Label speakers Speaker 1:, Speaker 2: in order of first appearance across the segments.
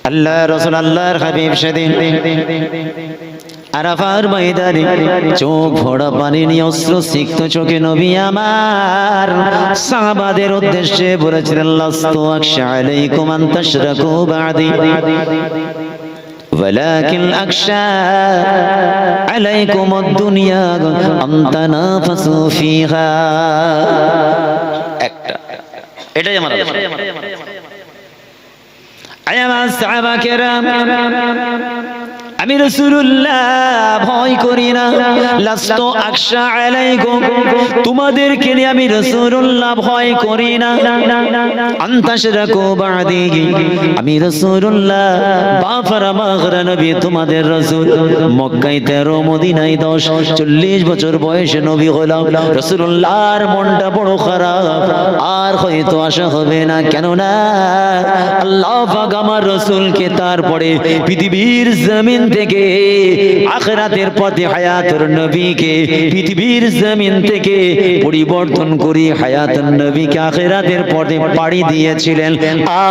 Speaker 1: আল্লাহ রাসূল আল্লাহর হাবিব সেদিন আরাফার ময়দানে চোখ ভরা পানি নিয়ে অশ্রু সিক্ত চোখে নবী আমার সাহাবাদের উদ্দেশ্যে বলেছিলেন লাস্তু আখশা আলাইকুম আন তাশরাকু বাদি ওয়ালাকিন আখশা আলাইকুম আদ-দুনিয়া আন তানাফাসু ফিহা। একটা এটাই আমার আমার সাহাবা কেরাম, আমি রাসূলুল্লাহ ভয় করি না, লাস্তু আখশা আলাইকুম, তোমাদেরকে নিয়ে আমি রাসূলুল্লাহ ভয় করি না, আনতাশরাকু বাদি, আমি রাসূলুল্লাহ বাফারা মাগরা নবী তোমাদের রাসূল, মক্কায় 13 মদিনায় 10, 40 বছর বয়সে নবী হলাম। রাসূলুল্লাহর মনটা বড় খারাপ, আর হয়তো আশা হবে না, কেননা আল্লাহ পাক আমার রাসূলকে তারপরে পৃথিবীর জমিন থেকে আখিরাতের পথে হায়াতুর নবীকে পৃথিবীর জমিন থেকে পরিবর্তন করে হায়াতুন নবীকে আখিরাতের পথে পাড়ি দিয়েছিলেন।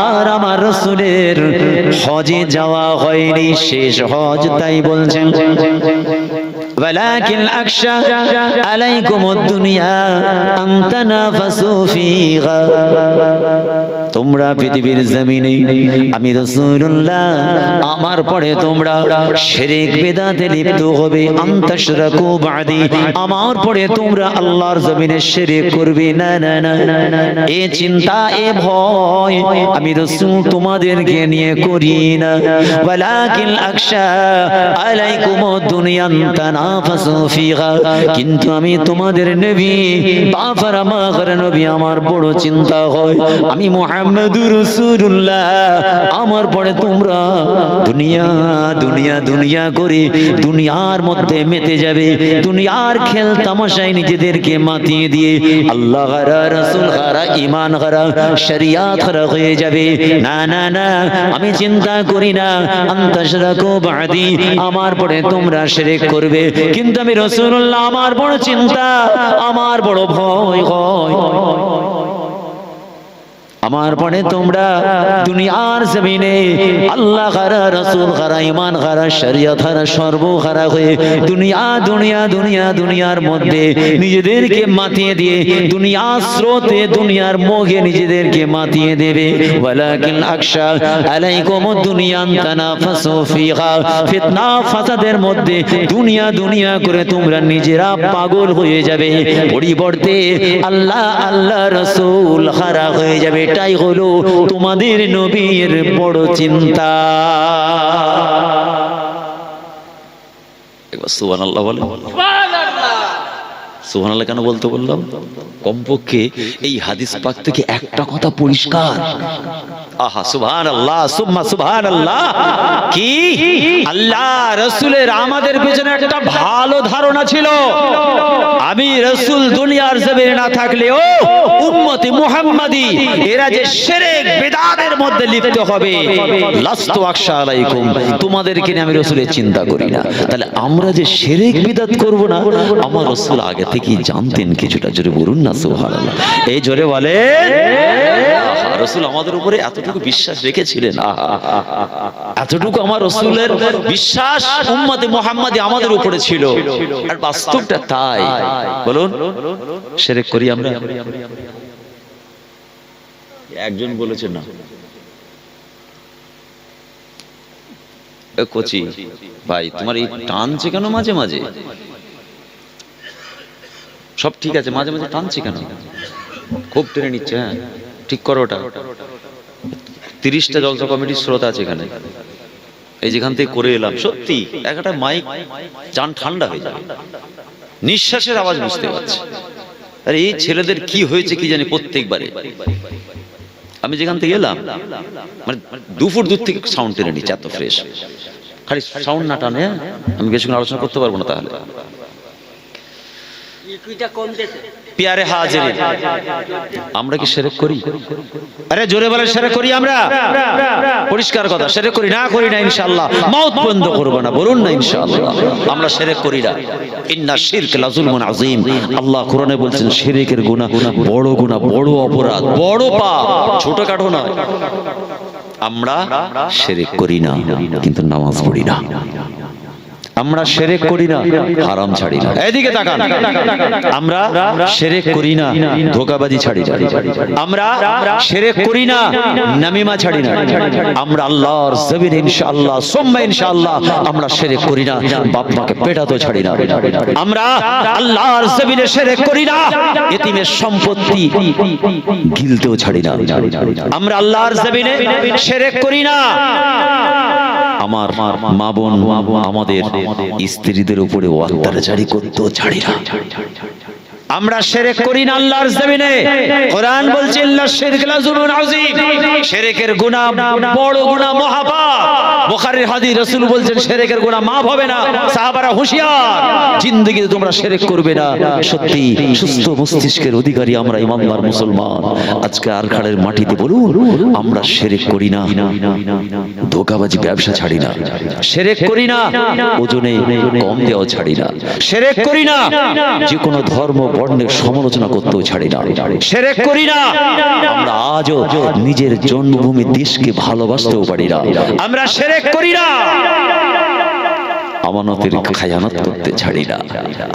Speaker 1: আর আমার রাসূলের হজে যাওয়া হয়নি, শেষ হজ, তাই বলছেন ওয়ালাকিন আখশা আলাইকুমুদ দুনিয়া আন তানাফাসু ফিহা, তোমরা পৃথিবীর জমিনে আমি রাসূলুল্লাহ আমার পরে তোমরা শিরক বিদআতে লিপ্ত হবে, আনতাশরাকু বাদি, আমার পরে তোমরা আল্লাহর জমিনে শিরক করবে না না না, এই চিন্তা এ ভয় আমি রাসূল তোমাদেরকে নিয়ে করি না। ওয়ালাকিন আখশা আলাইকুমুদ দুনিয়া তানাফাসু ফিহা, কিন্তু আমি তোমাদের নবী বাফারা মাগরা নবী আমার বড় চিন্তা হয়, আমি মুহাম্মদুর রাসূলুল্লাহ আমার পরে তোমরা দুনিয়া দুনিয়া দুনিয়া করে দুনিয়ার মধ্যে মেতে যাবে, দুনিয়ার খেল তামাশায় নিজেদেরকে মাতিয়ে দিয়ে আল্লাহ হারা, রাসূল হারা, ঈমান হারা, শরিয়াত হারা হয়ে যাবে। না না না, আমি চিন্তা করি না আনতাশরাকু বাদি, আমার পরে তোমরা শিরক করবে, কিন্তু আমি রাসূলুল্লাহ আমার বড় চিন্তা, আমার বড় ভয় হয়, আমার পরে তোমরা দুনিয়ার জমিনে আল্লাহ হারা, রাসূল হারা, ঈমান হারা, শরিয়ত হারা, সর্ব হারা হয়ে দুনিয়া দুনিয়া দুনিয়া দুনিয়ার মধ্যে নিজেদেরকে মাতিয়ে দিয়ে দুনিয়ার স্রোতে দুনিয়ার মোহে নিজেদেরকে মাতিয়ে দেবে। ওয়ালাকিন আখশা আলাইকুমুদ দুনিয়া তানাফাসু ফিহা, ফিতনা ফাসাদের মধ্যে দুনিয়া দুনিয়া করে তোমরা নিজেরা পাগল হয়ে যাবে, পরিবর্তে আল্লাহ আল্লাহ রাসূল হারা হয়ে যাবে। এটাই হলো তোমাদের নবীর বড় চিন্তা। একবার সুবহানাল্লাহ বলেন। সুবহানাল্লাহ কেন বলতে বললাম? কমপক্ষে এই হাদিস পাক থেকে একটা কথা পরিষ্কার, আহা সুবহানাল্লাহ সুম্মা সুবহানাল্লাহ, কি আল্লাহ রাসূলের আমাদের পেছনে একটা ভালো ধারণা ছিল, আমি রাসূল দুনিয়ার জমিনে না থাকলেও উম্মতে মুহাম্মাদি এরা যে শিরক বিদআতের মধ্যে লিপ্ত হবে, লাস্তু আখশা আলাইকুম, তোমাদেরকে নিয়ে আমি রাসূলের চিন্তা করি না। তাহলে আমরা যে শিরক বিদআত করব না, আমার রাসূল আগে থেকেই জানতেন কিছুটা, জোরে বলুন না সুবহানাল্লাহ। এই জোরে বলেন, রাসূল আমাদের উপরে এতটুকু বিশ্বাস রেখেছিলেন, এতটুকু আমার রাসূলের বিশ্বাস উম্মতে মুহাম্মাদি আমাদের উপরে ছিল, আর বাস্তবটা তাই। বলুন শিরক করি আমরা? একজন বলেছে না, কোচি ভাই তোমার এই টানছে কেন মাঝে মাঝে? সব ঠিক আছে, মাঝে মাঝে টানছে কেন? খুব টেনে নিচ্ছে, হ্যাঁ ঠিক করো ওটা। 30টা জলসা কমিটির শ্রোতা আছে এখানে, এই যেখান থেকে করে এলাম, সত্যি একটা মাইক জান ঠান্ডা হয়ে যায়, নিঃশ্বাসের আওয়াজ বুঝতে পারছি। আর এই ছেলেদের কি হয়েছে কি জানি, প্রত্যেকবারে আমি যেখান থেকে এলাম মানে 2 ফুট দূর থেকে সাউন্ড টেনে নিচ্ছে, এত ফ্রেশ। খালি সাউন্ড না টানে আমি বেশিক্ষণ আলোচনা করতে পারবো না। তাহলে প্যারে হাজিরিন, আমরা কি শিরক করি? আরে জোরে বলে শিরক করি আমরা? পরিষ্কার কথা, শিরক করি না? করি না ইনশাআল্লাহ, মওত বন্ধ করব না, বলুন না ইনশাআল্লাহ আমরা শিরক করি না। ইন্না শিরক লাযুলমুন আযীম, আল্লাহ কোরআনে বলছেন শিরকের গুনাহ বড় গুনাহ, বড় অপরাধ, বড় পাপ, ছোটখাটো নয়। আমরা শিরক করি না কিন্তু নামাজ পড়ি না, আমরা শিরক করি না হারাম ছাড়ি না, এদিকে তাকান, আমরা শিরক করি না ধোঁকাবাজি ছাড়ি না, আমরা শিরক করি না নামিমা ছাড়ি না, আমরা আল্লাহর জমিনে ইনশাআল্লাহ সুম্মা ইনশাআল্লাহ আমরা শিরক করি না বাপ মাকে পেটাতে ছাড়ি না, আমরা আল্লাহর জমিনে শিরক করি না এতিমের সম্পত্তি গিলতেও ছাড়ি না, আমরা আল্লাহর জমিনে শিরক করি না আমার মা বোন আমাদের স্ত্রীদের উপরে অত্যাচারী করতেও ছাড়ি না, আমরা শিরক করি না আল্লাহর জমিনে। কোরআন বলছে ইল্লা শিরক লাযুলুন আযীম, শিরকের গুনাহ বড় গুনাহ মহাপাপ। বুখারীর হাদিস রাসূল বলছেন শিরকের গুনাহ মাফ হবে না। সাহাবারা হুঁশিয়ার, জিন্দেগিতে তোমরা শিরক করবে না। সত্যি সুস্থ মস্তিষ্কের অধিকারী আমরা ইমানদার মুসলমান। আজকে আরখাড়ের মাটিতে বলুন আমরা শিরক করি না, ধোঁকাবাজি ব্যবসা ছাড়ি না, শিরক করি না ওজনে কম দেওয়া ছাড়ি না, শিরক করি না যে কোনো ধর্ম বর্ণের সমালোচনা করতেও ছাড়ি না, শিরক করি না আমরা আজও নিজের জন্মভূমি দেশকে ভালোবাসতেও পারি না, আমরা শিরক করি না আমানতের খায়ানত করতে ছাড়ি না,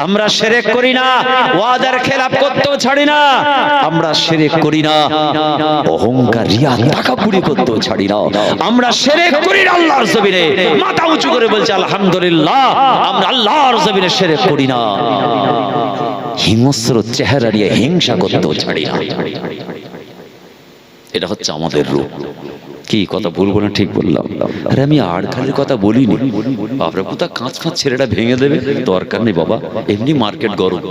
Speaker 1: আমরা শিরক করি না ওয়াদার খেলাফ করতেও ছাড়ি না, আমরা শিরক করি না অহংকার রিয়া তাকাব্বুরি করতেও ছাড়ি না, আমরা শিরক করি না আল্লাহর জমিনে মাথা উঁচু করে বলছি আলহামদুলিল্লাহ আমরা আল্লাহর জমিনে শিরক করি না, হিংস্র চেহারা নিয়ে হিংসা করতেও ছাড়ি না। এটা হচ্ছে আমাদের রূপ। কি কথা বলবো না ঠিক বললাম? আরে আমি আড়খালির কথা বলিনি, বাপরে পুতা কাঁচ কাঁচ ছেলেটা ভেঙে দেবে দরকার নেই বাবা, এমনি মার্কেট গরম।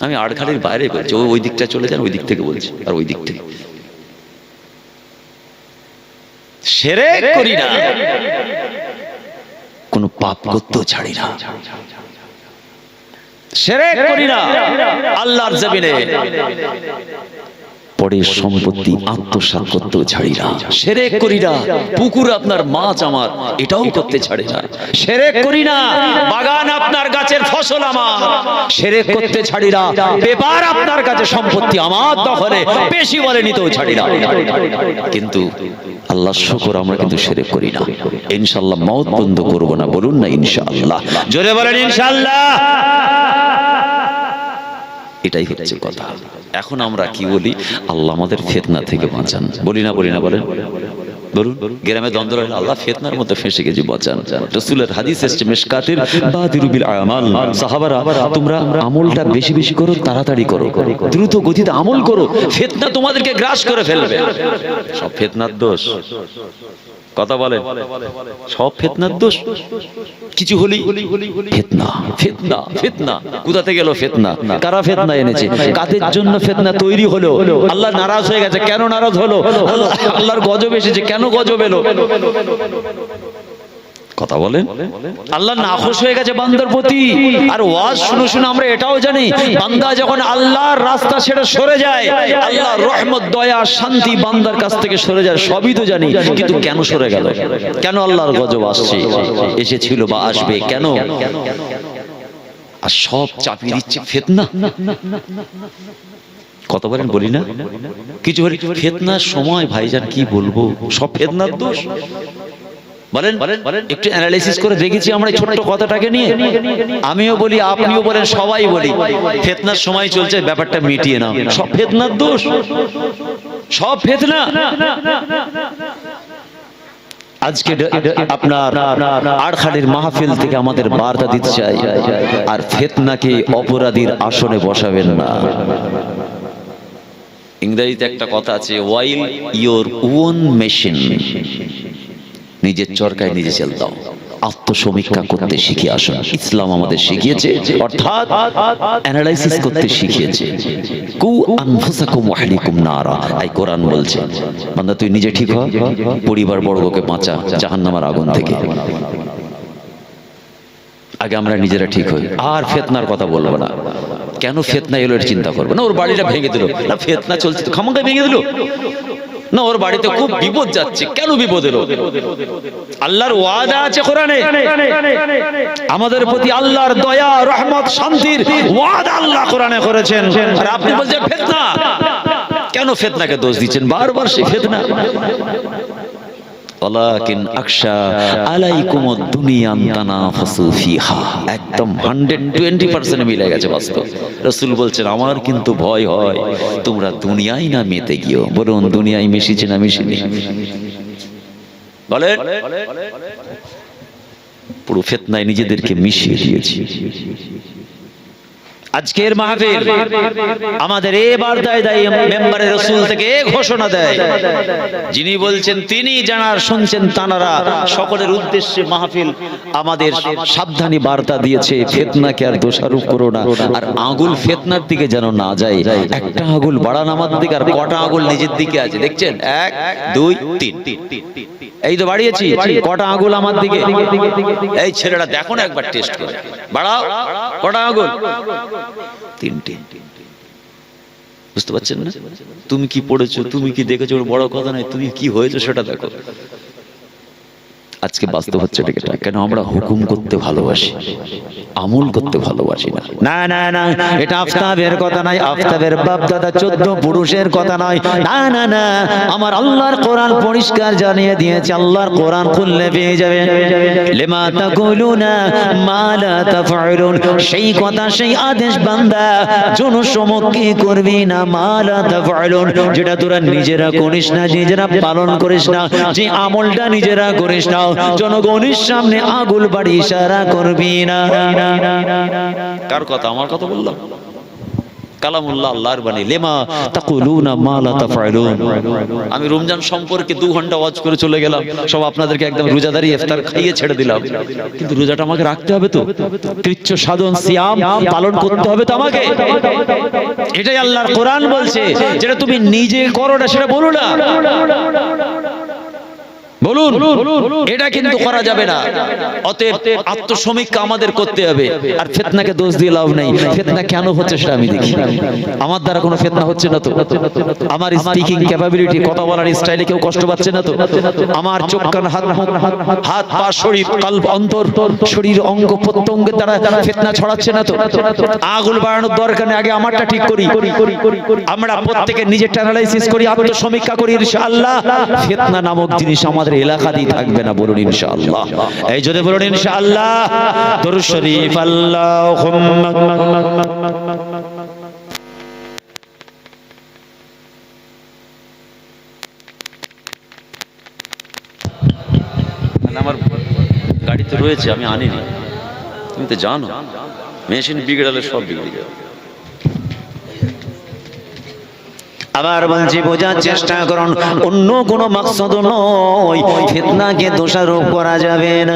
Speaker 1: আমি আড়খালির বাইরে বলছি, ওই দিকটা চলে যান, ওই দিক থেকে বলছি, আর ওই দিক থেকে শিরক করি না, কোনো পাপ করতেও ছাড়ি না, শিরক করি না আল্লাহর জমিনে পরের সম্পত্তি আত্মসাৎ করতেও ছাড়ি না, শিরক করি না পুকুর আপনার মাছ আমার এটাও করতে ছাড়ি না, শিরক করি না বাগান আপনার গাছের ফসল আমার শিরক করতে ছাড়ি না, পেপার আপনার কাছে সম্পত্তি আমার দখলে বেশি বলে নিতেও ছাড়ি না। কিন্তু আল্লাহ শুকর আমরা কিন্তু শিরক করি না, ইনশাআল্লাহ মওত বন্ধ করব না, বলুন না ইনশাআল্লাহ, জোরে বলেন ইনশাআল্লাহ। এটাই হচ্ছে কথা। এখন আমরা কি বলি? আল্লাহ আমাদের ফিতনা থেকে বাঁচান, বলি না বলি না? বলেন বলুন। গ্রামে দ্বন্দ্ব হলো আল্লাহ ফিতনার মধ্যে ফেঁসে গেছি বাঁচান। রাসূলের হাদিস এসেছে মিশকাতের বাদিরু বিল আমাল, সাহাবারা তোমরা আমলটা বেশি বেশি করো, তাড়াতাড়ি করো, দ্রুত গতিতে আমল করো, ফিতনা তোমাদেরকে গ্রাস করে ফেলবে। সব ফিতনার দোষ, কথা বলেন, সব ফিতনার দোষ। কিছু হলি ফিতনা ফিতনা ফিতনা, কোথা থেকে গেল ফিতনা? কারা ফিতনা এনেছে? কাদের জন্য ফিতনা তৈরি হলো? আল্লাহ নারাজ হয়ে গেছে, কেন নারাজ হলো? আল্লাহর গজব এসেছে, কেন গজব এলো? কথা বলেন। আল্লাহ নাখুশ হয়ে গেছে বান্দার প্রতি। আর ওয়াজ শুনে শুনে আমরা এটাও জানি, বান্দা যখন আল্লাহর রাস্তা ছেড়ে সরে যায়, আল্লাহর রহমত দয়া শান্তি বান্দার কাছ থেকে সরে যায়, সবই তো জানি। কিন্তু কেন সরে গেল? কেন আল্লাহর গজব আসছে, এসেছিল বা আসবে কেন? আর সব চাপিয়ে দিচ্ছে ফিতনা। কত বলেন বলি না? কিছু ফিতনার সময় ভাইজান কি বলবো, সব ফিতনার দোষ। বলেন একটু অ্যানালাইসিস করে দেখেছি আমরা এই ছোট্ট কথাটাকে নিয়ে। আমিও বলি, আপনিও বলেন, সবাই বলি ফিতনার সময় চলছে, ব্যাপারটা মিটিয়ে নাও, সব ফিতনার দোষ, সব ফিতনা। আজকে আপনার আড়খালির মাহফিল থেকে আমাদের বার্তা দিতে চাই, আর ফিতনাকে অপরাধীর আসনে বসাবেন না। ইংরেজিতে একটা কথা আছে, ওয়াইল ইওর ওন মেশিন, নিজের চরকায় নিজে চাল দাও, আত্মসমীক্ষা করতে শিখে আসুন। ইসলাম আমাদের শিখিয়েছে, অর্থাৎ অ্যানালাইসিস করতে শিখিয়েছে। কু আনফুসাকুম ওয়া আহলিকুম নারা, এই কোরআন বলছে বান্দা তুই নিজে ঠিক হ, পরিবার বর্গকে বাঁচা জাহান্নামের আগুন থেকে। আগে আমরা নিজেরা ঠিক হই, আর ফিতনার কথা বলবো না। কেন ফিতনা এলো এর চিন্তা করবো না। ওর বাড়িটা ভেঙে দিল না, ফিতনা চলছে তো খামাখা ভেঙে দিল না, ওর বাড়িতে খুব বিপদ যাচ্ছে, কেন বিপদ এলো? আল্লাহর ওয়াদা আছে কোরআনে, আমাদের প্রতি আল্লাহর দয়া রহমত শান্তির ওয়াদা আল্লাহ কোরআনে করেছেন, আর আপনি বলছেন ফিতনা। কেন ফিতনাকে দোষ দিচ্ছেন বারবার? সেই ফিতনা ওয়ালাকিন আখশা আলাইকুমুদ দুনিয়া তানাফাসু ফিহা, একদম 120% মিলে গেছে বাস্তব। রাসূল বলছেন আমার কিন্তু ভয় হয় তোমরা দুনিয়ায় না মেতে গিয়েও। বলুন দুনিয়ায় মিশেছে না মিশেনি? বলেন। পুরো ফিতনায় নিজেদেরকে মিশিয়ে দিয়েছি। আজকের মাহফিল আমাদের এবার দায় মেম্বারে রাসূল থেকে ঘোষণা দেয়, যিনি বলছেন তিনি জানার শুনছেন তানারা সকলের উদ্দেশ্যে মাহফিল আমাদের সাবধানী বার্তা দিয়েছে, ফিতনাকে আর দোষারোপ করো না, আর আঙ্গুল ফিতনার দিকে যেন না যায়। একটা আঙ্গুল বাড়ান আমার দিকে, আর কটা আঙ্গুল নিজের দিকে আছে দেখছেন? 1 2 3, এই তো বাড়িয়েছি। কটা আঙ্গুল আমার দিকে? এই ছেলেটা দেখো না একবার টেস্ট করে, বাড়াও। কটা আঙ্গুল? 3টে। বুঝতে পারছেন না? তুমি কি পড়েছো, তুমি কি দেখেছো, বড় কথা নয়, তুমি কি হয়েছো সেটা দেখো। আজকে বাস্তব হচ্ছে এটা। কেন আমরা হুকুম করতে ভালোবাসি, আমল করতে ভালোবাসি না। না না না, এটা আফতাবের কথা নয়, আফতাবের বাপ দাদা 14 পুরুষের কথা নয়। না না না, আমার আল্লাহর কোরআন পরিষ্কার জানিয়ে দিয়েছে। আল্লাহর কোরআন খুললে পেয়ে যাবে লিমা তাকুলুনা মা লা তাফআলুন, সেই কথা সেই আদেশ বান্দা জনসমক্ষে করবি না। মা লা তাফআলুন, যেটা তোরা নিজেরা করিস না, নিজেরা পালন করিস না, যে আমলটা নিজেরা করিস না, জনগণের সামনে আগুল বাড়ি ইশারা করবি না। কার কথা? আমার কথা বললাম। কালামুল্লাহ, আল্লাহর বাণী। লিমা তাকুলুনা মা লা তাফআলুন। আমি রমজান সম্পর্কে 2 ঘন্টা ওয়াজ করে চলে গেলাম, সব আপনাদেরকে একদম রোজাদারি ইফতার খাইয়ে ছেড়ে দিলাম। কিন্তু রোজাটা আমাকে রাখতে হবে তো, কৃচ্ছ সাধন সিয়াম পালন করতে হবে তো আমাকে। এটাই আল্লাহর কোরআন বলছে, যেটা তুমি নিজে করো না সেটা বলো না। বলুন, এটা কিন্তু করা যাবে না। অতএব আত্মসমীক্ষা আমাদের করতে হবে। আর ফিতনাকে দোষ দিয়ে লাভ নেই। ফিতনা কেন হচ্ছে সেটা আমি দেখি। আমার দ্বারা কোনো ফিতনা হচ্ছে না তো? আমার স্পিকিং ক্যাপাবিলিটি, কথা বলার স্টাইলে কেউ কষ্ট পাচ্ছে না তো? আমার চোখ কান হাত পা শরীর কলব অন্তর শরীর অঙ্গ প্রত্যঙ্গের দ্বারা ফিতনা ছড়াচ্ছে না তো? আগুল বাড়ানোর দরকার নেই, আগে আমারটা ঠিক করি। আমরা প্রত্যেকে নিজেরটা অ্যানালাইসিস করি, আত্মসমীক্ষা করি। ইনশাআল্লাহ ফিতনা নামক জিনিস আমাদের এলাকাতেই থাকবে না। বলুন ইনশাআল্লাহ। এই জন্য বলুন ইনশাআল্লাহ। দরুদ শরীফ আল্লাহুম্মা। আমার গাড়িতে রয়েছে, আমি আনিনি। তুমি তো জানো মেশিন বিগড়ালে সব বিগড়ে যাবে। আবার বলছি বোঝার চেষ্টা করুন, অন্য কোনো মাকসাদ নয়, ফিতনাকে দোষারোপ করা যাবে না।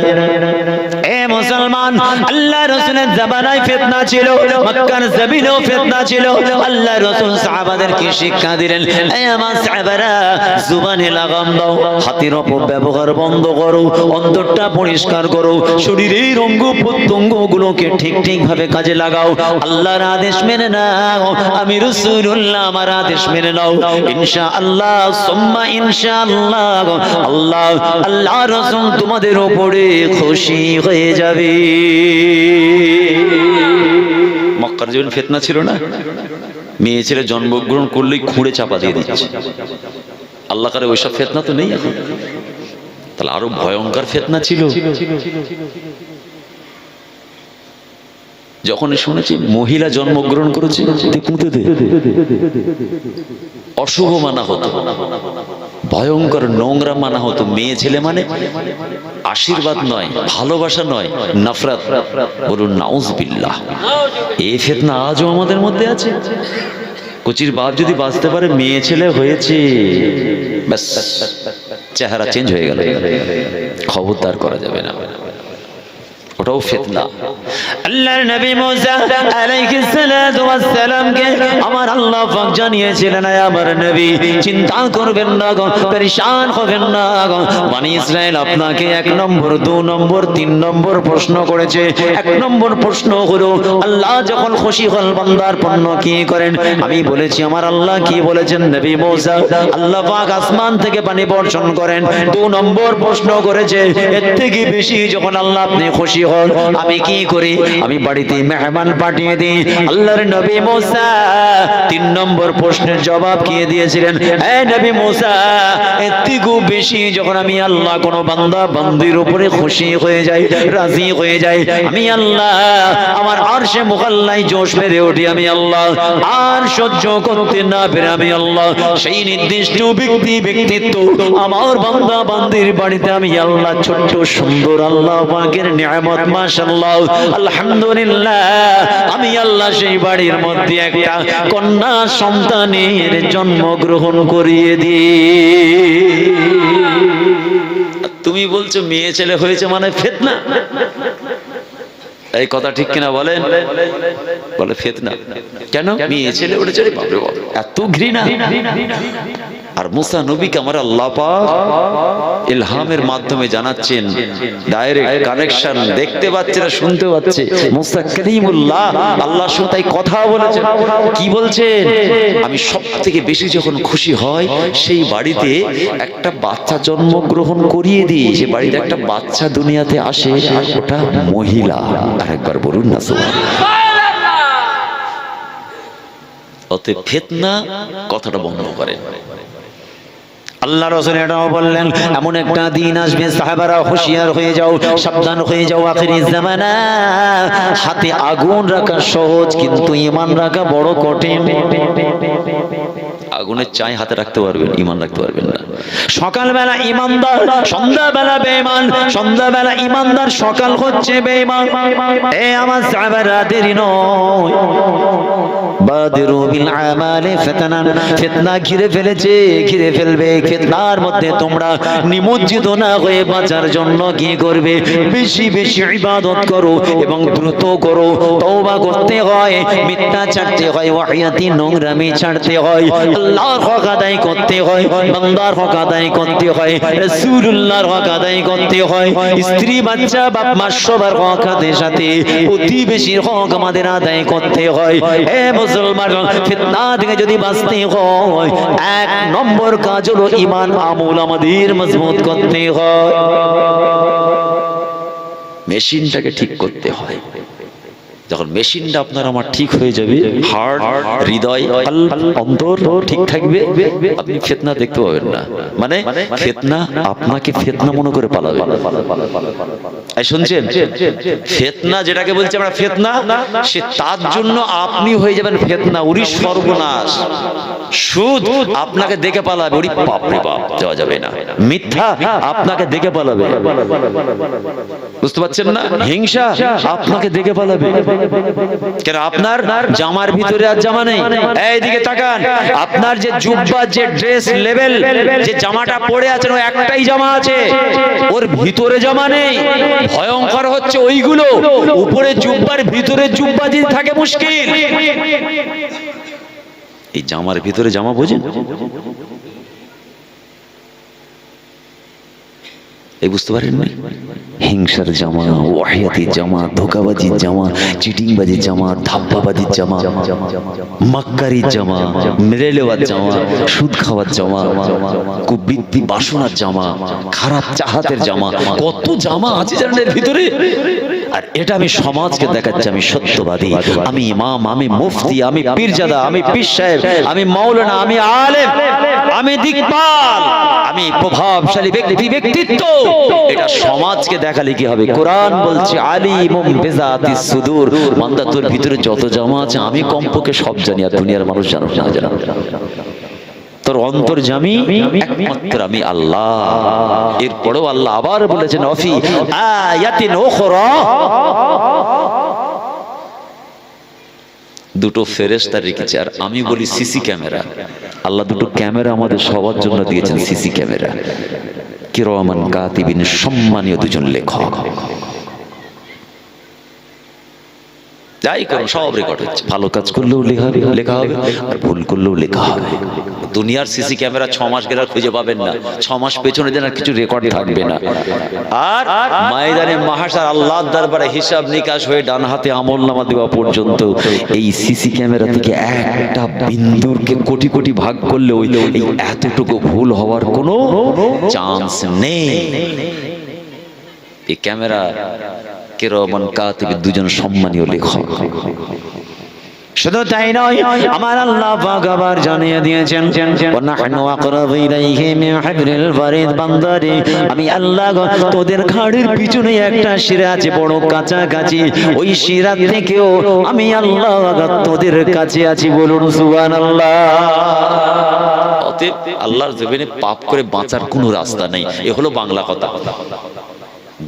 Speaker 1: এ মুসলমান, আল্লাহ রাসূলের জামানায় ফিতনা ছিল, মক্কার জমিনেও ফিতনা ছিল। আল্লাহ রাসূল সাহাবাদেরকে শিক্ষা দিলেন, এ আমার সাহাবারা, জুবানে লাগাম দাও, হাতের অপব্যবহার বন্ধ করো, অন্তরটা পরিষ্কার করো, শরীরের অঙ্গ প্রত্যঙ্গগুলোকে ঠিক ঠিক ভাবে কাজে লাগাও। আল্লাহর আদেশ মেনে নাও, আমি রাসূলুল্লাহ আমার আদেশ মেনে নাও। ইনশাআল্লাহ সুম্মা ইনশাআল্লাহ আল্লাহ আল্লাহ রাসূল তোমাদের উপরে খুশি হয়ে যাবে। মক্কার যখন ফিতনা ছিল না, মেয়ে ছেলে জন্মগ্রহণ করলেই খুঁড়ে চাপা দিয়ে দিচ্ছে। আল্লাহ করে ওইসব ফিতনা তো নেই এখন। তাহলে আরো ভয়ঙ্কর ফিতনা ছিল। যখন শুনেছি মহিলা জন্মগ্রহণ করেছে, অশুভ মানা হতো, ভয়ঙ্কর নোংরা মানা হতো। মেয়ে ছেলে মানে আশীর্বাদ নয়, ভালোবাসা নয়, নফরত। বলুন নাউজুবিল্লাহ। এই ফিতনা আজও আমাদের মধ্যে আছে। কোচির বাপ যদি বাঁচতে পারে মেয়ে ছেলে হয়েছে, ব্যাস চেহারা চেঞ্জ হয়ে গেল, খবরদার করা যাবে না। ওটাও ফিতনা। আল্লাহর নবী মুসা আলাইহিস সালাতু ওয়াস সালামকে আমার আল্লাহ পাক জানিয়েছিলেন, আমার নবী চিন্তা করবেন না গো, পরেশান হবেন না গো। বনি ইসরাইল আপনাকে 1 নম্বর 2 নম্বর 3 নম্বর প্রশ্ন করেছে। 1 নম্বর প্রশ্ন হলো, আল্লাহ যখন খুশি হন বান্দার পণ্য কি করেন? আমি বলেছি আমার আল্লাহ কি বলেছেন? নবী মুসা, আল্লাহ পাক আসমান থেকে পানি বর্ষণ করেন। 2 নম্বর প্রশ্ন করেছে, এর থেকে বেশি যখন আল্লাহ আপনি খুশি হল, আমি কি করি, আমি বাড়িতে মেহমান পাঠিয়ে দিই। আল্লাহর নবী মুসা 3 নম্বর প্রশ্নের জবাব কি দিয়েছিলেন? এই নবী মুসা, এতিকু বেশি যখন আমি আল্লাহ কোন বান্দা বান্দির উপরে খুশি হয়ে যাই, রাজি হয়ে যাই, আমি আল্লাহ আমার আরশে মুকাল্লাই জোশ মেরে উঠি, আমি আল্লাহ আর সহ্য করতে না পেরে আমি আল্লাহ সেই নির্দিষ্ট ব্যক্তিত্ব আমার বান্দা বান্দির বাড়িতে আমি আল্লাহ ছোট্ট সুন্দর আল্লাহ পাকের নিয়ামত মাশাআল্লাহ আলহামদুলিল্লাহ আমি আল্লাহ সেই বাড়ির মধ্যে একটা কন্যা সন্তানের জন্মগ্রহণ করিয়ে দিই। তুমি বলছো মেয়ে ছেলে হয়েছে মানে ফিতনা, এই কথা ঠিক কিনা বলেন? বলে ফিতনা কেন? মেয়ে ছেলে উঠেছে, বাপরে বাপ এত ঘৃণা। আর মুসা নবীকে আমার আল্লাহ পাক ইলহামের মাধ্যমে জানাচ্ছেন, ডাইরেক্ট কানেকশন, দেখতে পাচ্ছে না শুনতে পাচ্ছে। মুসা কালিমুল্লাহ, আল্লাহর সাথে কথা বলেছেন। কি বলছেন? আমি সবথেকে বেশি যখন খুশি হয় সেই বাড়িতে একটা বাচ্চা জন্মগ্রহণ করিয়ে দিই, সে বাড়িতে একটা বাচ্চা দুনিয়াতে আসে, ওটা মহিলা। আরেকবার বলুন না সুবহানাল্লাহ। অতএব ফিতনা কথাটা বন্ধ করেন। আল্লাহ রাসূল এটাও বললেন, এমন একটা দিন আসবে সাহাবারা হুঁশিয়ার হয়ে যাও, সাবধান হয়ে যাও। আখিরি জামানা, হাতে আগুন রাখা সহজ কিন্তু ঈমান রাখা বড় কঠিন। আগুনের চাই হাতে রাখতে পারবেন, ঈমান রাখতে পারবেন না। সকালবেলা ঈমানদার, সন্ধ্যাবেলা বেঈমান, সন্ধ্যাবেলা ঈমানদার, সকাল হচ্ছে বেঈমান। এ আমার সাহাবারা দেরি নয়, বাদিরু বিল আমালি ফিতনান, ফিতনা ঘিরে ফেলেছে, ঘিরে ফেলবে। ফিতনার মধ্যে তোমরা নিমজ্জিত না হয়ে বাঁচার জন্য কি করবে? বেশি বেশি ইবাদত করো এবং দ্রুত করো। তওবা করতে হয়, মিথ্যা ছাড়তে হয়, ওয়াহিয়াতি নোংরামি ছাড়তে হয়, আল্লাহর হক আদায় করতে হয়, বান্দার হক আদায় করতে হয়, রাসূলুল্লাহর হক আদায় করতে হয়, স্ত্রী বাচ্চা বাপ মা সবার হক আদায়ের সাথে প্রতিবেশীর হক আমাদের আদায় করতে হয়। হে মুসলমান, ফিতনা থেকে যদি বাঁচতে হয় 1 নম্বর কাজ হলো ঈমান আমল আমাদের মজবুত করতে হয়। মেশিনটাকে ঠিক করতে হয়। যখন মেশিনটা আপনার আমার ঠিক হয়ে যাবে, হার্ট, হৃদয়, অন্তর ঠিক থাকবে, আপনি ফিতনা দেখতে পাবেন না। মানে ফিতনা আপনাকে ফিতনা মনে করে পালাবে। এই শুনছেন? ফিতনা যেটাকে বলছি আমরা ফিতনা, সে তার জন্য আপনি হয়ে যাবেন ফিতনা, ওরই সর্বনাশ। সুদ আপনাকে দেখে পালাবে, ওরই বাপ রে বাপ, যাওয়া যাবে না। মিথ্যা আপনাকে দেখে পালাবে, বুঝতে পারছেন না? হিংসা আপনাকে দেখে পালাবে। কেন? আপনার জামার ভিতরে আর জামা নেই। এইদিকে তাকান, আপনার যে জুব্বা, যে ড্রেস লেভেল, যে জামাটা পরে আছেন, ও একটাই জামা আছে, ওর ভিতরে জামা নেই। ভয়ঙ্কর হচ্ছে ওইগুলো, উপরে জুব্বার ভিতরে জুব্বা যদি থাকে মুশকিল। এই জামার ভিতরে জামা বোঝেন? এই বুঝতে পারেন না? হিংসার জামা, ওয়াহিয়াতির জামা, ধোঁকাবাজির জামা, চিটিংবাজির জামা, ধাপ্পাবাজির জামা, মাক্কারির জামা, মেরে নেওয়ার জামা, সুদ খাওয়ার জামা, কুবৃত্তি বাসনার জামা, খারাপ চাহাতের জামা, কত জামা আছে জানেন এর ভিতরে। আর এটা আমি সমাজকে দেখাচ্ছি আমি সত্যবাদী, আমি ইমাম, আমি মুফতি, আমি পীরজাদা, আমি পীর সাহেব, আমি মাওলানা, আমি আলেম, আমি দিকপাল, আমি প্রভাবশালী ব্যক্তিত্ব। এটা সমাজকে দেখালে কি হবে? কোরআন বলছে আলিমুম বিযাতিস সুদূর, বান্দা তোর ভিতরে যত জামা আছে আমি কমপক্ষে সব জানি, আর দুনিয়ার মানুষ জানো না জানো। তোর অন্তর্যামী একমাত্র আমি আল্লাহ। এরপরেও আল্লাহ আবার বলেছেন অফি আয়াতিন উখরা, দুটো ফেরেশতা রেখেছে। আর আমি বলি সিসি ক্যামেরা। আল্লাহ দুটো ক্যামেরা আমাদের সবার জন্য দিয়েছেন, সিসি ক্যামেরা, কিরামান কাতিবিন, সম্মানীয় দুজন লেখক। যাই করুন সব রেকর্ড হচ্ছে, ভালো কাজ করলেও লেখা হবে, আর ভুল করলেও লেখা হবে। দুনিয়ার সিসি ক্যামেরা 6 মাস গেলে খুঁজে পাবেন না, 6 মাস পেছনে যেন কিছু রেকর্ড থাকবে না। আর ময়দানে মাহশার আল্লাহর দরবারে হিসাব নিকাশ হয়ে ডান হাতে আমলনামা দেওয়া পর্যন্ত এই সিসি ক্যামেরা থেকে একটা বিন্দুরকে কোটি কোটি ভাগ করলে এই এতটুকু ভুল হওয়ার কোনো চান্স নেই। এই ক্যামেরা কিরামান কাতিব দুজন সম্মানীয় লেখক। শুধু তাই নয়, আমার আল্লাহ পাক আবার জানিয়ে দিয়েছেন ওয়ানাহনু আকরাবু ইলাইহি মিন হাবলিল ওয়ারিদ, বান্দারে আমি আল্লাহ তোদের ঘাড়ের পিছনে একটা শিরা আছে বড় কাছাকাছি, ওই শিরা থেকেও আমি আল্লাহ তোদের কাছে আছি। বলুন সুবহানাল্লাহ। অতএব আল্লাহর জমিনে পাপ করে বাঁচার কোনো রাস্তা নেই, এ হলো বাংলা কথা।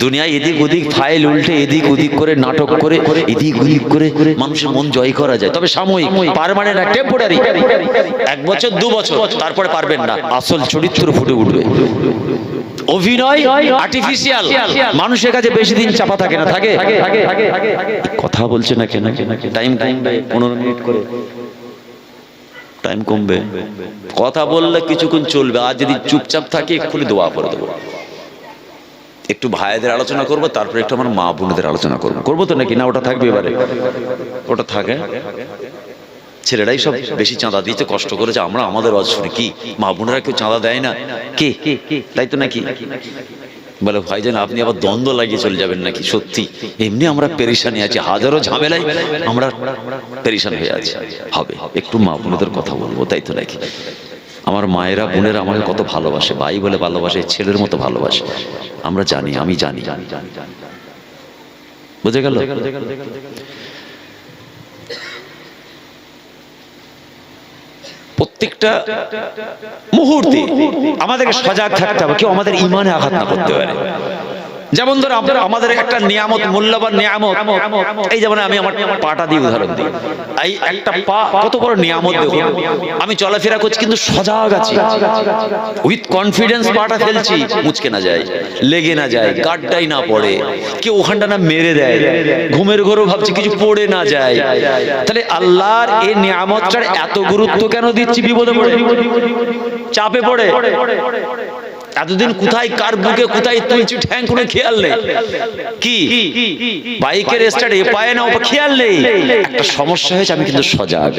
Speaker 1: দুনিয়ায় এদিক ওদিক ফাইল উল্টে এদিক ওদিক করে নাটক করে এদিক ওদিক করে মানুষের মন জয় করা যায়, তবে সাময়িক, পার্মানেন্ট না, টেম্পোরারি। 1 বছর 2 বছর, তারপরে পারবেন না, আসল চরিত্র ফুটে উঠবে। অভিনয় আর্টিফিশিয়াল, মানুষের কাছে বেশি দিন চাপা থাকে না। থাকে কথা বলছে না কেন? টাইম 15 মিনিট করে টাইম কমবে, কথা বললে কিছুক্ষণ চলবে। আর যদি চুপচাপ থাকে এক্ষুনি দোয়া করে দেবো। একটু ভাইদের আলোচনা করবো, তারপরে একটু আমার মা বোনদের আলোচনা করবো তো নাকি না? ওটা থাকবে এবারে, ওটা থাকে। ছেলেরাই সব বেশি চাঁদা দিয়েছে, কষ্ট করেছে, আমরা আমাদের ওয়াজ শুনি। কি মা বোনেরা কেউ চাঁদা দেয় না? কে? তাই তো নাকি? বলে ভাইজান আপনি আবার দ্বন্দ্ব লাগিয়ে চলে যাবেন নাকি? সত্যি এমনি আমরা পেরেশানি আছি, হাজারো ঝামেলায় আমরা পেরেশান হয়ে আছি। হবে একটু মা বোনদের কথা বলবো, তাই তো নাকি? আমার মায়েরা বোনেরা আমাকে কত ভালোবাসে, ভাই বলে ভালোবাসে, ছেলের মতো ভালোবাসে। আমরা জানি, আমি জানি। বুঝে গেল? প্রত্যেকটা মুহূর্তে আমাদেরকে সজাগ থাকতে হবে, কেউ আমাদের ঈমানে আঘাত না করতে পারে। যেমন ধরো আমাদের একটা নিয়ামত, মূল্যবান নিয়ামত, এই যেমন আমি আমার পাটা দিয়ে উদাহরণ দিই। এই একটা পা কত বড় নিয়ামত। দেখুন আমি চলাফেরা করছি কিন্তু সজাগ আছি, উইথ কনফিডেন্স পাটা ফেলছি, মুচকে না যায়, লেগে না যায়, গাড্ডাই না পড়ে, কেউ ওখানটা না মেরে দেয়, ঘুমের ঘোরও ভাবছি কিছু পড়ে না যায়। তাহলে আল্লাহর এই নিয়ামতটার এত গুরুত্ব কেন দিচ্ছি? বিপদে পড়ে, চাপে পড়ে, এতদিন কোথায় কার বুকে কোথায় তুলছি ঠ্যাং কোনো খেয়াল নেই। কি বাইকের স্টার্ট এ পায় না, ও খেয়াল নেই। একটা সমস্যা হয়েছে, আমি কিন্তু সজাগ।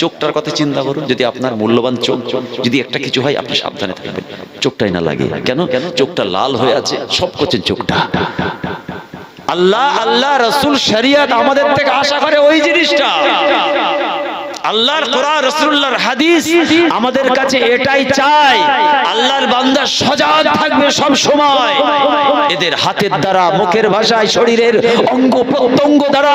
Speaker 1: চোখটার কথা চিন্তা করুন, যদি আপনার মূল্যবান চোখ যদি একটা কিছু হয়, আপনি সাবধানে থাকবেন, চোখটাই না লাগে। কেন? চোখটা লাল হয়ে আছে, সব করছেন চোখটা। আল্লাহ রাসূল শরীয়ত আমাদের থেকে আশা করে ওই জিনিসটা। আল্লাহর কোরআন, রাসূলুল্লাহর হাদিস আমাদের কাছে এটাই চাই, আল্লাহর বান্দা সজাগ থাকবে সব সময়। এদের হাতের দ্বারা, মুখের ভাষায়, শরীরের অঙ্গ প্রত্যঙ্গ দ্বারা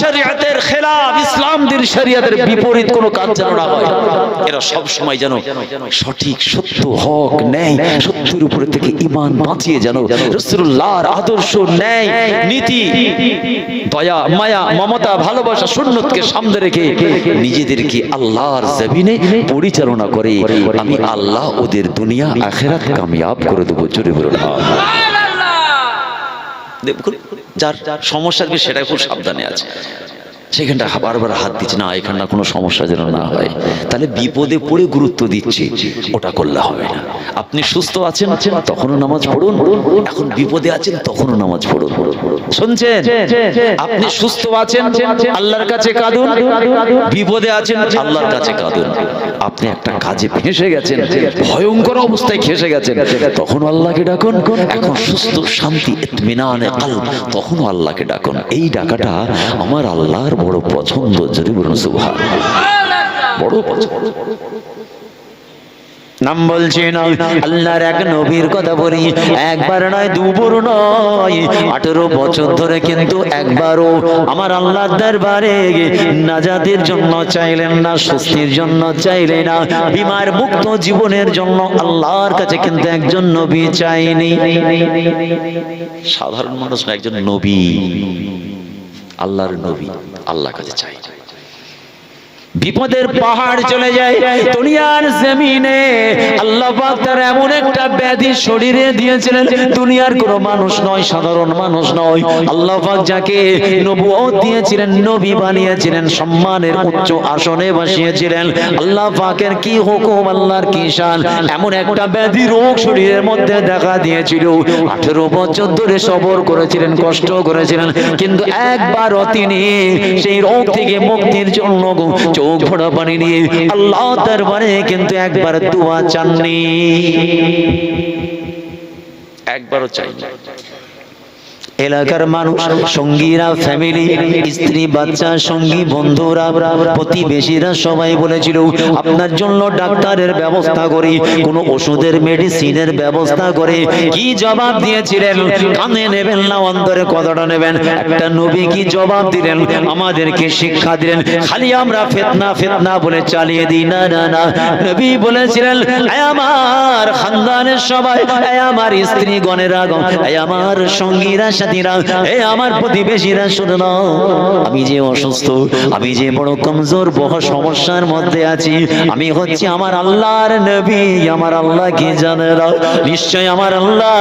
Speaker 1: শরীয়তের খেলাফ, ইসলামের শরীয়তের বিপরীত কোনো কাজ যেন না হয়। এরা সব সময় যেন সঠিক, সত্য, হক, ন্যায়, সত্যের উপরে থেকে ঈমান বাঁচিয়ে যেন রাসূলুল্লাহর আদর্শ, ন্যায়, নীতি, দয়া, মায়া, মমতা, ভালোবাসা, সুন্নতকে সামনে রেখে নিজেদেরকে আল্লাহর জমিনে পরিচালনা করে। আমি আল্লাহ ওদের দুনিয়া আখিরাত কামিয়াব করে দেবো। জোরে বলুন সুবহানাল্লাহ। দেখুন যার সমস্যা আছে সেটা খুব সাবধানে আছে, সেখানটা বারবার হাত দিচ্ছে না, এখানটা কোনো সমস্যা যেন না হয়। তাহলে বিপদে পড়ে গুরুত্ব দিচ্ছে, ওটা করলে হবে না। আপনি সুস্থ আছেন তখনও নামাজ পড়ুন, এখন বিপদে আছেন তখনও নামাজ পড়ুন। শুনছেন? আপনি সুস্থ আছেন আল্লাহর কাছে কাঁদুন, বিপদে আছেন আল্লাহর কাছে কাঁদুন। আপনি একটা কাজে ফেঁসে গেছেন, ভয়ঙ্কর অবস্থায় ফেঁসে গেছেন, তখন আল্লাহকে ডাকুন। এখন সুস্থ, শান্তি, ইতমিনানে কলব, তখনও আল্লাহকে ডাকুন। এই ডাকাটা আমার আল্লাহর বড় পছন্দ। যদি বলুন সুবহানাল্লাহ, বড় পছন্দ। নাম বলছি না, আল্লাহর এক নবীর কথা বলি, একবার নয়, দুবার নয়, 18 বছর ধরে কিন্তু একবারও আমার আল্লাহর দরবারে নাজাতের জন্য চাইলেন না, স্বস্তির জন্য চাইলেন না, বিমার মুক্ত জীবনের জন্য আল্লাহর কাছে কিন্তু একজন নবী চাইনি। সাধারণ মানুষ না, একজন নবী, আল্লাহর নবী আল্লাহর কাছে চাই। বিপদের পাহাড় চলে যায় দুনিয়ার জমিনে, আল্লাহ পাক তার এমন একটা ব্যাধি শরীরে দিয়েছিলেন, দুনিয়ার কোনো মানুষ নয়, সাধারণ মানুষ নয়, আল্লাহ পাক যাকে নবুয়ত দিয়েছিলেন, নবী বানিয়েছিলেন, সম্মানের উচ্চ আসনে বসিয়েছিলেন, আল্লাহ পাকের কি হুকুম, আল্লাহর কি শান, এমন একটা ব্যাধি রোগ শরীরের মধ্যে দেখা দিয়েছিল। 18 বছর ধরে সবর করেছিলেন, কষ্ট করেছিলেন, কিন্তু একবারও তিনি সেই রোগ থেকে মুক্তির জন্য চোখ ভরা পানি নিয়ে আল্লাহ দরবারে কিন্তু একবার দোয়া চাননি, একবারও চাইনি। এলাকার মানুষ, সঙ্গীরা, ফ্যামিলি, স্ত্রী, বাচ্চা, সঙ্গী, বন্ধুরা, প্রতিবেশীরা সবাই বলেছিল আপনার জন্য ডাক্তারের ব্যবস্থা করি, কোন ওষুধের মেডিসিনের ব্যবস্থা করে। কি জবাব দিয়েছিলেন? কানে নেবেন না অন্তরে কথাটা নেবেন। একটা নবী কি জবাব দিলেন, আমাদেরকে শিক্ষা দিলেন। খালি আমরা ফিতনা ফিতনা বলে চালিয়ে দিই না, না না। নবী বলেছিলেন আমার খানদানের সবাই, আমার স্ত্রী গণেরা, আমার সঙ্গীরা, সাথীরা, আমার প্রতিবেশীরা, শুনে নাও আমি যে অসুস্থ, আমি যে বড় কমজোর, বড় সমস্যার মধ্যে আছি, আমি হচ্ছে আমার আল্লাহর নবী। আমার আল্লাহ কি জানে না? নিশ্চয় আমার আল্লাহ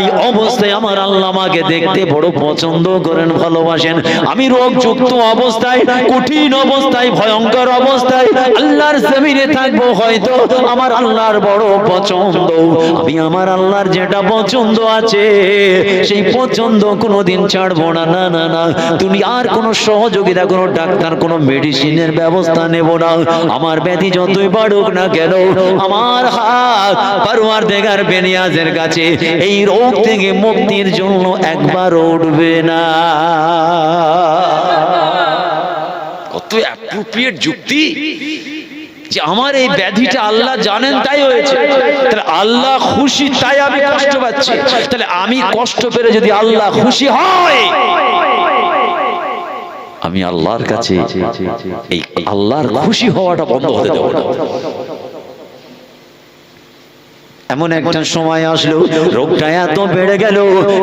Speaker 1: এই অবস্থায়, আমার আল্লাহ আমাকে দেখতে বড় পছন্দ করেন, ভালোবাসেন। আমি রোগযুক্ত অবস্থায়, কঠিন অবস্থায়, ভয়ঙ্কর অবস্থায় আল্লাহর জমিনে থাকবো, হয়তো আমার আল্লাহর বড় পছন্দ। আমি আমার আল্লাহর যেটা পছন্দ আছে সেই পছন্দ কোনোদিন ছাড়বো না, না না না। তুমি আর কোনো সহযোগিতা, কোনো ডাক্তার, কোনো মেডিসিনের ব্যবস্থা নেব না। আমার ব্যাধি যতই বাড়ুক না কেন, আমার হাত পরওয়ারদিগার বেনিয়াজের কাছে এই রোগ থেকে মুক্তির জন্য একবার উঠবে না। কত অ্যাপ্রোপ্রিয়েট যুক্তি যে আমার এই ব্যাধিটা আল্লাহ জানেন তাই হয়েছে, তাহলে আল্লাহ খুশি তাই আমি কষ্ট পাচ্ছি। তাহলে আমি কষ্ট পেলে যদি আল্লাহ খুশি হয়, আমি আল্লাহর কাছে এই আল্লাহর খুশি হওয়াটা বন্ধ হতে দেব না। এমন একটা সময় আসলো, রোগটা এত বেড়ে গেল,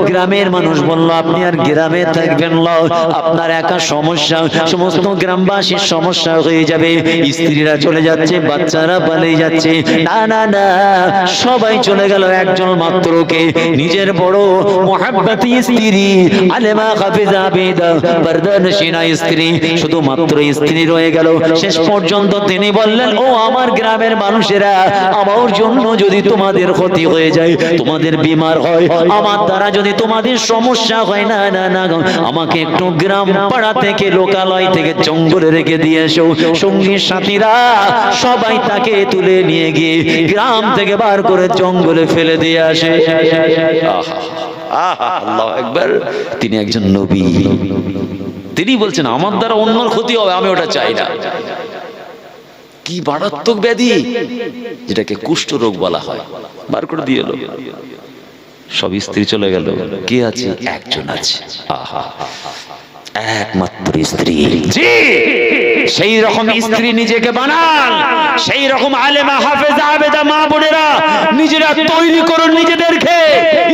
Speaker 1: গ্রামের মানুষ বলল আপনি আর গ্রামে থাকবেন না, আপনার একা সমস্যা, সমস্ত গ্রামবাসীর সমস্যা হয়ে যাবে। স্ত্রীরা চলে যাচ্ছে, বাচ্চারা পালিয়ে যাচ্ছে। না না না, সবাই চলে গেল, একজন মাত্র কে, নিজের বড় মুহাব্বতি স্ত্রী, আলেমা হাফিজা আবিদা পর্দানশীনা স্ত্রী, শুধুমাত্র স্ত্রী রয়ে গেল। শেষ পর্যন্ত তিনি বললেন, ও আমার গ্রামের মানুষেরা, আমার জন্য যদি তোমাদের ক্ষতি হয়ে যায়, তোমাদের বিমার হয়, আমার দ্বারা যদি তোমাদের সমস্যা হয়, না না না, আমাকে একটু গ্রাম পাড়া থেকে, লোকালয় থেকে জঙ্গলে রেখে দিয়ে এসো। সঙ্গী সাথীরা সবাই তাকে তুলে নিয়ে গিয়ে গ্রাম থেকে বার করে জঙ্গলে ফেলে দিয়ে আসে। আল্লাহু আকবার। তিনি একজন নবী, তিনি বলছেন আমার দ্বারা অন্যর ক্ষতি হবে, আমি ওটা চাই না। কি মারাত্মক ব্যাধি, যেটাকে কুষ্ঠ রোগ বলা হয়, বার করে দিয়ে এলো। সব স্ত্রী চলে গেল, কে আছে? একজন আছে, আহা, একমাত্র স্ত্রী। জি, সেই রকম স্ত্রী নিজেকে বানান, সেই রকম আলেমা হাফেজা আবেদা মা বোনেরা নিজেরা তৈরি করুন নিজেদেরকে।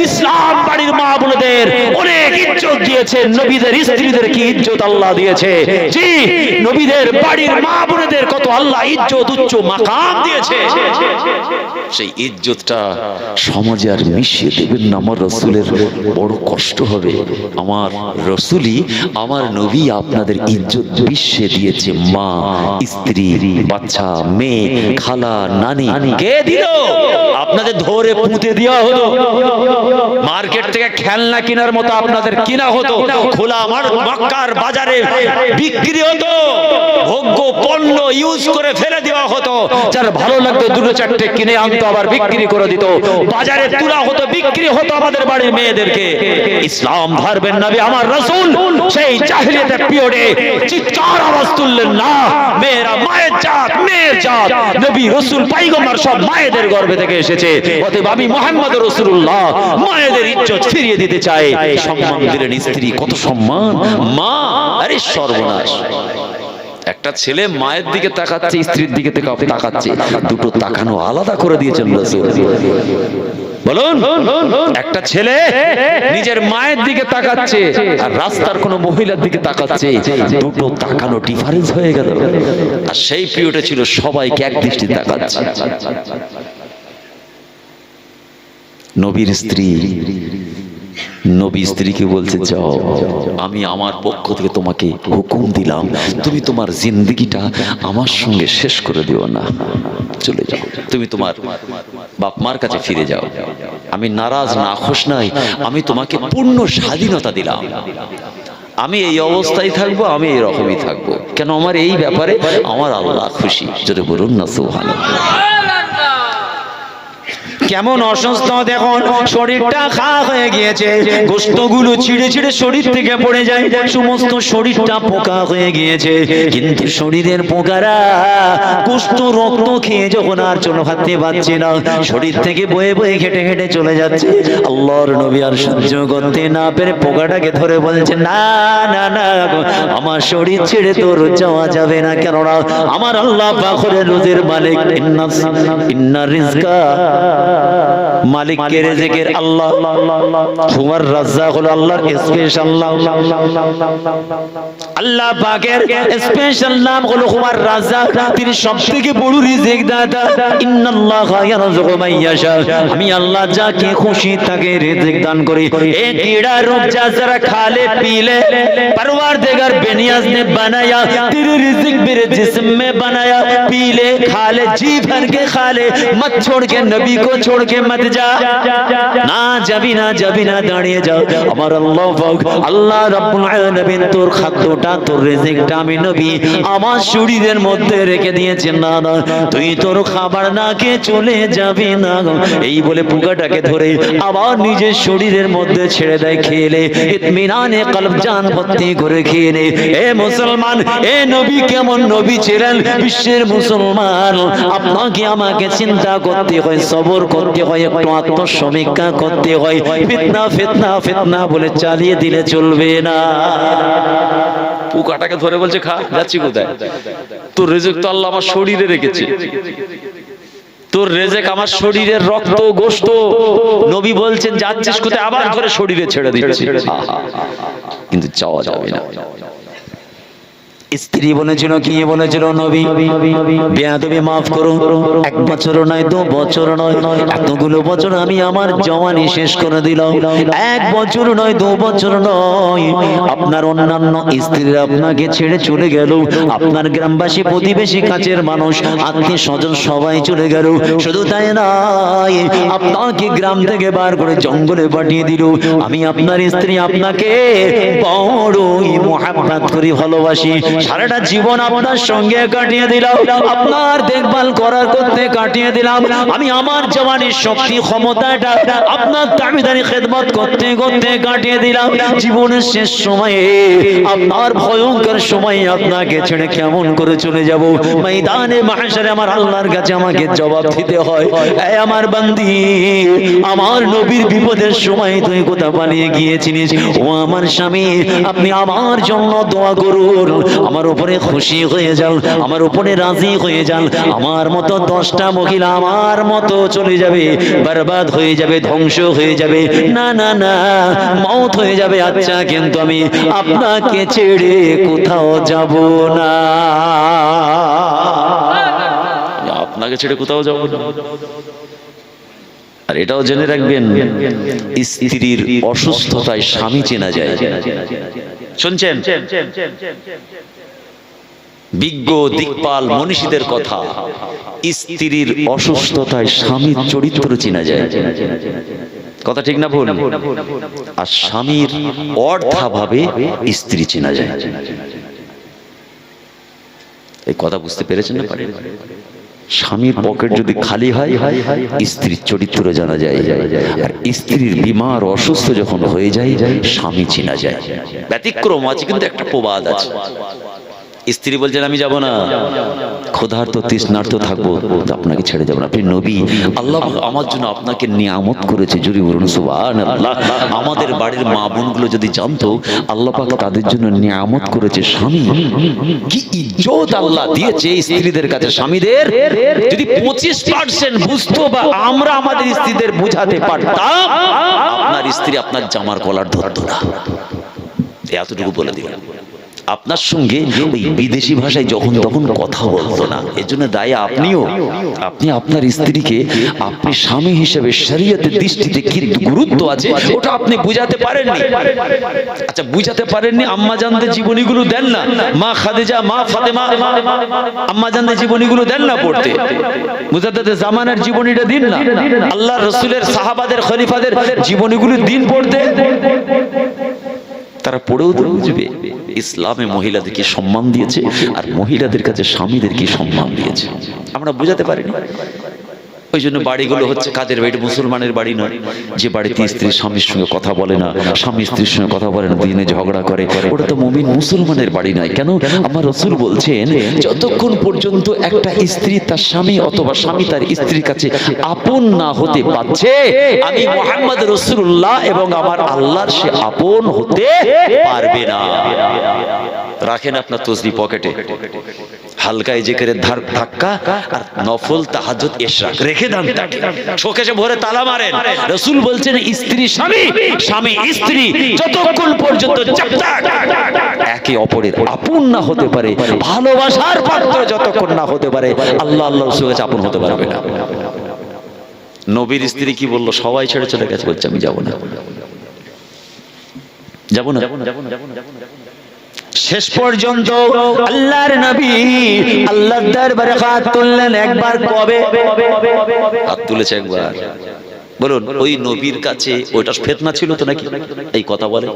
Speaker 1: ইসলাম বাড়ির মা বোনদের অনেক ইজ্জত দিয়েছে, নবীদের স্ত্রীদের কি ইজ্জত আল্লাহ দিয়েছে। জি, নবীদের বাড়ির মা বোনদের কত আল্লাহ ইজ্জত, উচ্চ মাকাম দিয়েছে। সেই ইজ্জতটা সমাজে আর মিশিয়ে দেবেন না। আমার রাসূলের বড় কষ্ট হবে। আমার রাসূলই, আমার নবী আপনাদের ইজ্জত বিশ্বে দিয়েছে। মা, স্ত্রী, বাচ্চা, মেয়ে, খালা, নানি, কে দিল? আপনাদের ধরে পুঁতে দেওয়া হলো। মার্কেট থেকে খেলনা কেনার মতো আপনাদের কিনা হতো, খোলা মক্কার বাজারে বিক্রি হতো, ভোগ্য পণ্য ইউজ করে ফেলে দেওয়া হতো। যার ভালো লাগতো দুটো চারটে কিনে আনতো, আবার বিক্রি করে দিত। বাজারে তোলা হতো, বিক্রি হতো আমাদের বাড়ির মেয়েদেরকে। ইসলাম ধরবেন নবী আমার রাসূল সেই জাহেলিয়াতের পিরিয়ডে চিৎকার আওয়াজ তুললেন না, মেয়েরা মায়ের জাত, মেয়ের জাত, নবী রাসূল পয়গম্বর সব মায়েদের গর্ভে থেকে এসেছে। অতএব আমি মুহাম্মদ রাসূলুল্লাহ মায়েদের ইজ্জত ফিরিয়ে দিতে চাই। সম্মান দিলেন স্ত্রী, কত সম্মান। মা, আরে সর্বনাশ। একটা ছেলে মায়ের দিকে তাকাচ্ছে, স্ত্রীর দিকে তাকাচ্ছে, দুটো তাকানো আলাদা করে দিয়েছেন রাসূল। বলুন, একটা ছেলে নিজের মায়ের দিকে তাকাচ্ছে আর রাস্তার কোন মহিলার দিকে তাকাচ্ছে, দুটো তাকানো ডিফারেন্স হয়ে গেল। আর সেই পিরিয়ডে ছিল সবাইকে এক দৃষ্টি তাকাচ্ছে। নবীর স্ত্রী, নবী স্ত্রীকে বলছে, যাও, আমি আমার পক্ষ থেকে তোমাকে হুকুম দিলাম, তুমি তোমার জিন্দেগিটা আমার সঙ্গে শেষ করে দিও না, চলে যাও, তুমি তোমার বাপ মার কাছে ফিরে যাও। আমি নারাজ না, খুশ নাই, আমি তোমাকে পূর্ণ স্বাধীনতা দিলাম। আমি এই অবস্থায় থাকবো, আমি এই রকমই থাকবো। কেন? আমার এই ব্যাপারে আমার আল্লাহ খুশি। যদি বলুন না সুবহানাল্লাহ। কেমন অসুস্থ দেখুন, শরীরটা খা হয়ে গিয়েছে, গোশতগুলো ছিঁড়ে ছিঁড়ে শরীর থেকে পড়ে যায়, সমস্ত শরীরটা পোকা হয়ে গিয়েছে। কিন্তু শরীরের পোকারা গোশত রক্ত খেয়ে যখন আর চলো হাঁটতে পারছে না, শরীর থেকে বয়ে বয়ে হেঁটে হেঁটে চলে যাচ্ছে। আল্লাহর নবী আর সহ্য করতে না পেরে পোকাটাকে ধরে বলছে, না না না, আমার শরীর ছেড়ে তোর যাওয়া যাবে না, কেননা আমার আল্লাহ পাখরের রোজের মালিক, ইন্না রিজকা, মালিকের রিজকের আল্লাহ, হুয়ার রাজ্জাক হলো আল্লাহর স্পেশাল নাম। আল্লাহ পাকের স্পেশাল নাম হলো হুয়ার রাজ্জাক, তিনি সবথেকে বড় রিজিক দাতা। ইন্নাল্লাহা ইয়ারযুকু মান ইয়াশা, আমি আল্লাহ যাকে খুশি তাকে রিজিক দান করি। এই कीड़ा रुक जा जरा खा ले पी ले, परवरदिगार बेनियाज ने बनाया, तेरे रिज़्क मेरे जिस्म में बनाया, पी ले खा ले जी भर के खा ले, मत छोड़ के नबी को छोड़ के मत जा, ना যাবি না যাবি না, দাঁড়িয়ে যাও। আমার আল্লাহ পাক আল্লাহ রাব্বুল আলামিন তোর খাদ্যটা তোর রিজিকটা আমি নবী আমার শরীরের মধ্যে রেখে দিয়েছেন, না না তুই তোর খাবার না খেয়ে চলে যাবি না। এই বলে পোকাটাকে ধরে আবার নিজের শরীরের মধ্যে ছেড়ে দেয়, খেলে ইতমিনানে কলব জান ভর্তি করে খেয়ে নে। এ মুসলমান, এ নবী কেমন নবী ছিলেন বিশ্বের মুসলমান, আপনাকে আমাকে চিন্তা করতে হয়, সবর করতে হয়, একটু আত্মসমীক্ষা করতে হয়। ফিতনা ফিতনা ফিতনা বলে চালিয়ে দিলে চলবে না। পোকাটাকে ধরে বলছে, খা, যাচ্ছি কোথায়? তোর রিজিক তো আল্লাহ আমার শরীরে রেখেছে, তোর রিজিক আমার শরীরের রক্ত গোশত। নবী বলছেন যাচ্ছিস কোথায়? আবার ধরে শরীরে ছেড়ে দিচ্ছে, কিন্তু চাওয়া যাবে না। স্ত্রী বলেছিল, কি বলেছিল নবী, বেয়াদবি মাফ করো, 1 বছর নয় 2 বছর নয়, এতগুলো বছর আমি আমার জওয়ানি শেষ করে দিলাম। 1 বছর নয় 2 বছর নয়, আপনার অন্যান্য স্ত্রীরা আপনাকে ছেড়ে চলে গেল, আপনার গ্রামবাসী প্রতিবেশী কাছের মানুষ আত্মীয় স্বজন সবাই চলে গেল। শুধু তাই নয়, আপনাকে গ্রাম থেকে বার করে জঙ্গলে পাঠিয়ে দিল। আমি আপনার স্ত্রী আপনাকে বড়ই মোহাব্বত করি, ভালোবাসি, সারাটা জীবন আপনার সঙ্গে কাটিয়ে দিলাম, আপনার দেখভাল করার করতে কাটিয়ে দিলাম। আমি আমার জওয়ানির শক্তি ক্ষমতাটা আপনার দাবিদারি খেদমত করতে করতে কাটিয়ে দিলাম। জীবনের শেষ সময়ে, আপনার ভয়ঙ্কর সময়ে আপনাকে ছেড়ে কেমন করে চলে যাব? ময়দানে মাহশারে আমার আল্লাহর কাছে আমাকে জবাব দিতে হয়, এই আমার বান্দি, আমার নবীর বিপদের সময় তুই কোথা পালিয়ে গিয়েছিলিস? ও আমার স্বামী, আপনি আমার জন্য দোয়া করুন, আমার উপরে খুশি হয়ে যান, আমার উপরে রাজি হয়ে যান। আমার মতো 10টা মহিলা আমার মতো চলে যাবে, বরবাদ হয়ে যাবে, ধ্বংস হয়ে যাবে, না না না, মওত হয়ে যাবে। আচ্ছা, কিন্তু আমি আপনাকে ছেড়ে কোথাও যাব না, আপনাকে ছেড়ে কোথাও যাব না। আর এটাও জেনে রাখবেন, স্ত্রীর অসুস্থতায় স্বামী চেনা যায়। শুনছেন বিজ্ঞ দিকপাল মনীষীদের কথা, স্ত্রীর অসুস্থতায় স্বামীর চরিত্র চেনা যায়। কথা ঠিক না ভুল? আর স্বামীর অর্থাভাবে স্ত্রী চেনা যায়। এই কথা বুঝতে পেরেছেন না? পারেন? স্বামীর পকেট যদি খালি হয়, স্ত্রীর চরিত্র জানা যায়। আর স্ত্রীর বিমার অসুস্থ যখন হয়ে যায়, স্বামী চেনা যায়। ব্যতিক্রম আছে, কিন্তু একটা প্রবাদ আছে। স্ত্রী বলছেন, আমি যাব না, ক্ষুধার্ত তৃষ্ণার্ত থাকবো, আপনাকে ছেড়ে যাব না। আপনি নবী, আল্লাহ আমার জন্য আপনাকে নিয়ামত করেছে, জোরে বলুন সুবহানাল্লাহ। আমাদের বাড়ির মা বোনগুলো যদি জানতো আল্লাহ পাক তাদের জন্য নিয়ামত করেছে স্বামী, কি ইজ্জত আল্লাহ দিয়েছে স্ত্রীদের কাছে স্বামীদের, যদি 25% বুঝতো বা আমরা আমাদের স্ত্রীদের বুঝাতে পারতাম, আপনার স্ত্রী আপনার জামার কলার ধরতো না। এতটুকু বলে দিলাম। আপনার সঙ্গে ওই বিদেশি ভাষায় যখন তখন কথা বলতো না, এর জন্য দায়ী আপনিও। আপনি আপনার স্ত্রীকে আপনি স্বামী হিসেবে শরীয়তের দৃষ্টিতে কি গুরুত্ব আছে ওটা আপনি বুঝাতে পারেননি। আচ্ছা, বুঝাতে পারেননি, আম্মা জানদের জীবনীগুলো দেন না, মা খাদিজা, মা ফাতেমা, আম্মা জানদের জীবনীগুলো দেন না পড়তে, মুজাদ্দিদে জামানের জীবনীটা দিন না, আল্লাহর রাসূলের সাহাবাদের খলিফাদের জীবনীগুলো দিন পড়তে। তারা পড়েও তো বুঝবে ইসলামে মহিলাদেরকে সম্মান দিয়েছে আর মহিলাদের কাছে স্বামীদেরকে সম্মান দিয়েছে। আমরা বুঝাতে পারিনি। ওই জন্য বাড়িগুলো হচ্ছে কাজের বাড়ি, মুসলমানের বাড়ি নয়। যে বাড়িতে স্ত্রী স্বামীর সঙ্গে কথা বলে না, স্বামী স্ত্রীর সঙ্গে কথা বলে না, দিনে ঝগড়া করে, ওটা তো মুমিন মুসলমানের বাড়ি নয়। কেন? আমার রাসূল বলছেন যতক্ষণ পর্যন্ত একটা স্ত্রী তার স্বামী অথবা স্বামী তার স্ত্রীর কাছে আপন না হতে পারছে, আমি মুহাম্মদ রাসূলুল্লাহ এবং আমার আল্লাহর সে আপন হতে পারবে না। রাখেন আপনার তসবিহ পকেটে, হালকা জিকিরের ধাক্কা আর নফল তাহাজ্জুদ ইশরাক রেখে দেন, শোকেশে ভরে তালা মারেন। রাসূল বলছেন স্ত্রী স্বামী, স্বামী স্ত্রী যতক্ষণ পর্যন্ত একে অপরের আপন না হতে পারে, ভালোবাসার পাত্র যতক্ষণ না হতে পারে, আল্লাহ আল্লাহর রাসূলের কাছে আপন হতে পারবে না। নবীর স্ত্রী কি বললো? সবাই ছেড়ে চলে গেছে, বলছে আমি যাব না, যাব না। শেষ পর্যন্ত আল্লাহর নবী আল্লাহর দরবারে হাত তুললেন। একবার কবে হাত তুলেছে? একবার। বলুন ওই নবীর কাছে ওইটা ফিতনা ছিল তো নাকি? এই কথা বলে,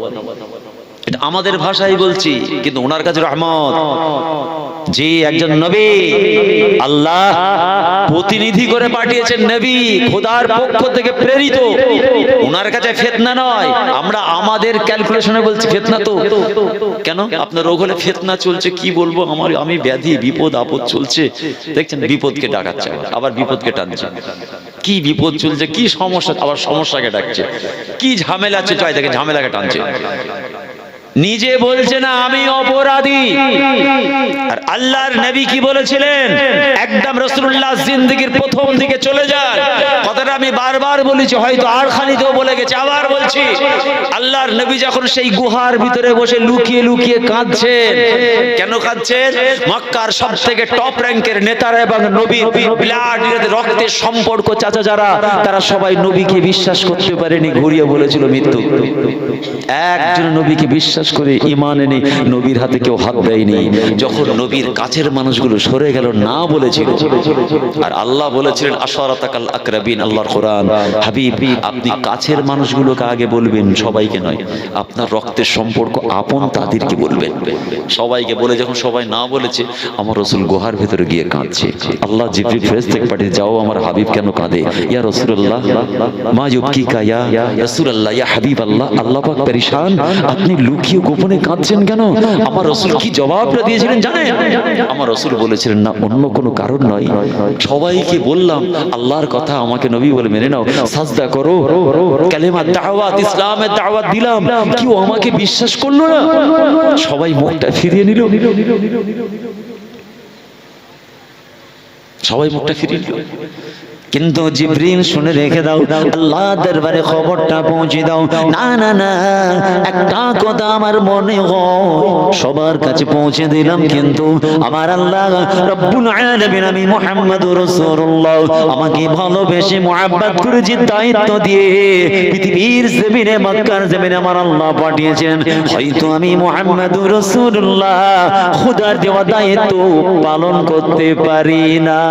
Speaker 1: এটা আমাদের ভাষায় বলছি, কিন্তু ওনার কাছে রহমত। জি, একজন নবী আল্লাহ প্রতিনিধি করে পাঠিয়েছেন, নবী খোদার পক্ষ থেকে প্রেরিত, ওনার কাছে ফিতনা নয়। আমরা আমাদের ক্যালকুলেশনে বলছি ফিতনা। তো কেন? আপনার রোগ হলে ফিতনা চলছে, কি বলবো, আমি ব্যাধি বিপদ আপদ চলছে, দেখছেন বিপদকে ডাকাচ্ছে, আবার বিপদকে টানছে। কি বিপদ চলছে, কি সমস্যা, আবার সমস্যাকে ডাকছে, কি ঝামেলা আছে, জয় দেখে ঝামেলাকে টানছে। নিজে বলছে না আমি অপরাধী। আর আল্লাহর নবী কি বলেছিলেন? একদম রাসূলুল্লাহ জিন্দেগীর প্রথম দিকে চলে যান, কথাটা আমি বারবার বলেছি, হয়তো আর খালিতেও বলে গেছে, আবার বলছি। আল্লাহর নবী যখন সেই গুহার ভিতরে বসে লুকিয়ে লুকিয়ে কাঁদছেন, কেন কাঁদছেন? মক্কার সবথেকে টপ র‍্যাঙ্কের নেতারা এবং নবীর ব্লাড রক্তের সম্পর্ক চাচা যারা, তারা সবাই নবীকে বিশ্বাস করতে পারেনি, ঘুরিয়ে বলেছিল মৃত্যু। একজন নবীকে বিশ্বাস করে ঈমান এনে নবীর হাতে কেউ হাত দেয়নি। যখন নবীর কাছের মানুষগুলো সরে গেল, না বলেছিল। আর আল্লাহ বলেছিলেন আশরাতাকাল আকরাবিন, আল্লাহর কোরআন, হাবিব আপনি কাছের মানুষগুলোকে আগে বলবেন, সবাইকে নয়। আপনার রক্তের সম্পর্ক আপন তাদেরকে বলবেন। সবাইকে বলে যখন সবাই না বলেছে, আমার রাসূল গুহার ভিতরে গিয়ে কাঁদছে। আল্লাহ জিবরিল ফেরেশতাকে পাঠিয়ে, যাও আমার হাবিব কেন কাঁদে? ইয়া রাসূলুল্লাহ মা ইউবকিকা ইয়া রাসূলুল্লাহ, ইয়া হাবিবাল্লাহ, আল্লাহ পাক পরেশান, আপনি লুকিয়ে গোপনে কাঁদছেন কেন? আমার রাসূল কি জবাবটা দিয়েছিলেন জানেন? আমার রাসূল বলেছিলেন, না অন্য কোনো কারণ নয়, সবাইকে বললাম আল্লাহর কথা, আমাকে নবী বলে মেনে নাও, সাজদা করো, কালেমা দাওয়াত ইসলামের দাওয়াত দিলাম, কেউ আমাকে বিশ্বাস করলো না। সবাই মুখটা ফিরিয়ে নিল, সবাই মুখটা ফিরিয়ে নিল। কিন্তু জিবরিল শুনে রেখে দাও, আল্লাহ দরবারে খবরটা পৌঁছে দাও। না না না, একটা কথা আমার মনে হয় সবার কাছে পৌঁছে দিলাম, কিন্তু আমার আল্লাহ রব্বুল আলামিন আমি মুহাম্মদুর রাসূলুল্লাহ আমাকে ভালোবেসে মুহাব্বত করে যে দায়িত্ব দিয়ে পৃথিবীর জমিনে মক্কার জমিনে আমার আল্লাহ পাঠিয়েছেন, হয়তো আমি মুহাম্মদুর রাসূলুল্লাহ খোদার দেওয়া দায়িত্ব পালন করতে পারি না।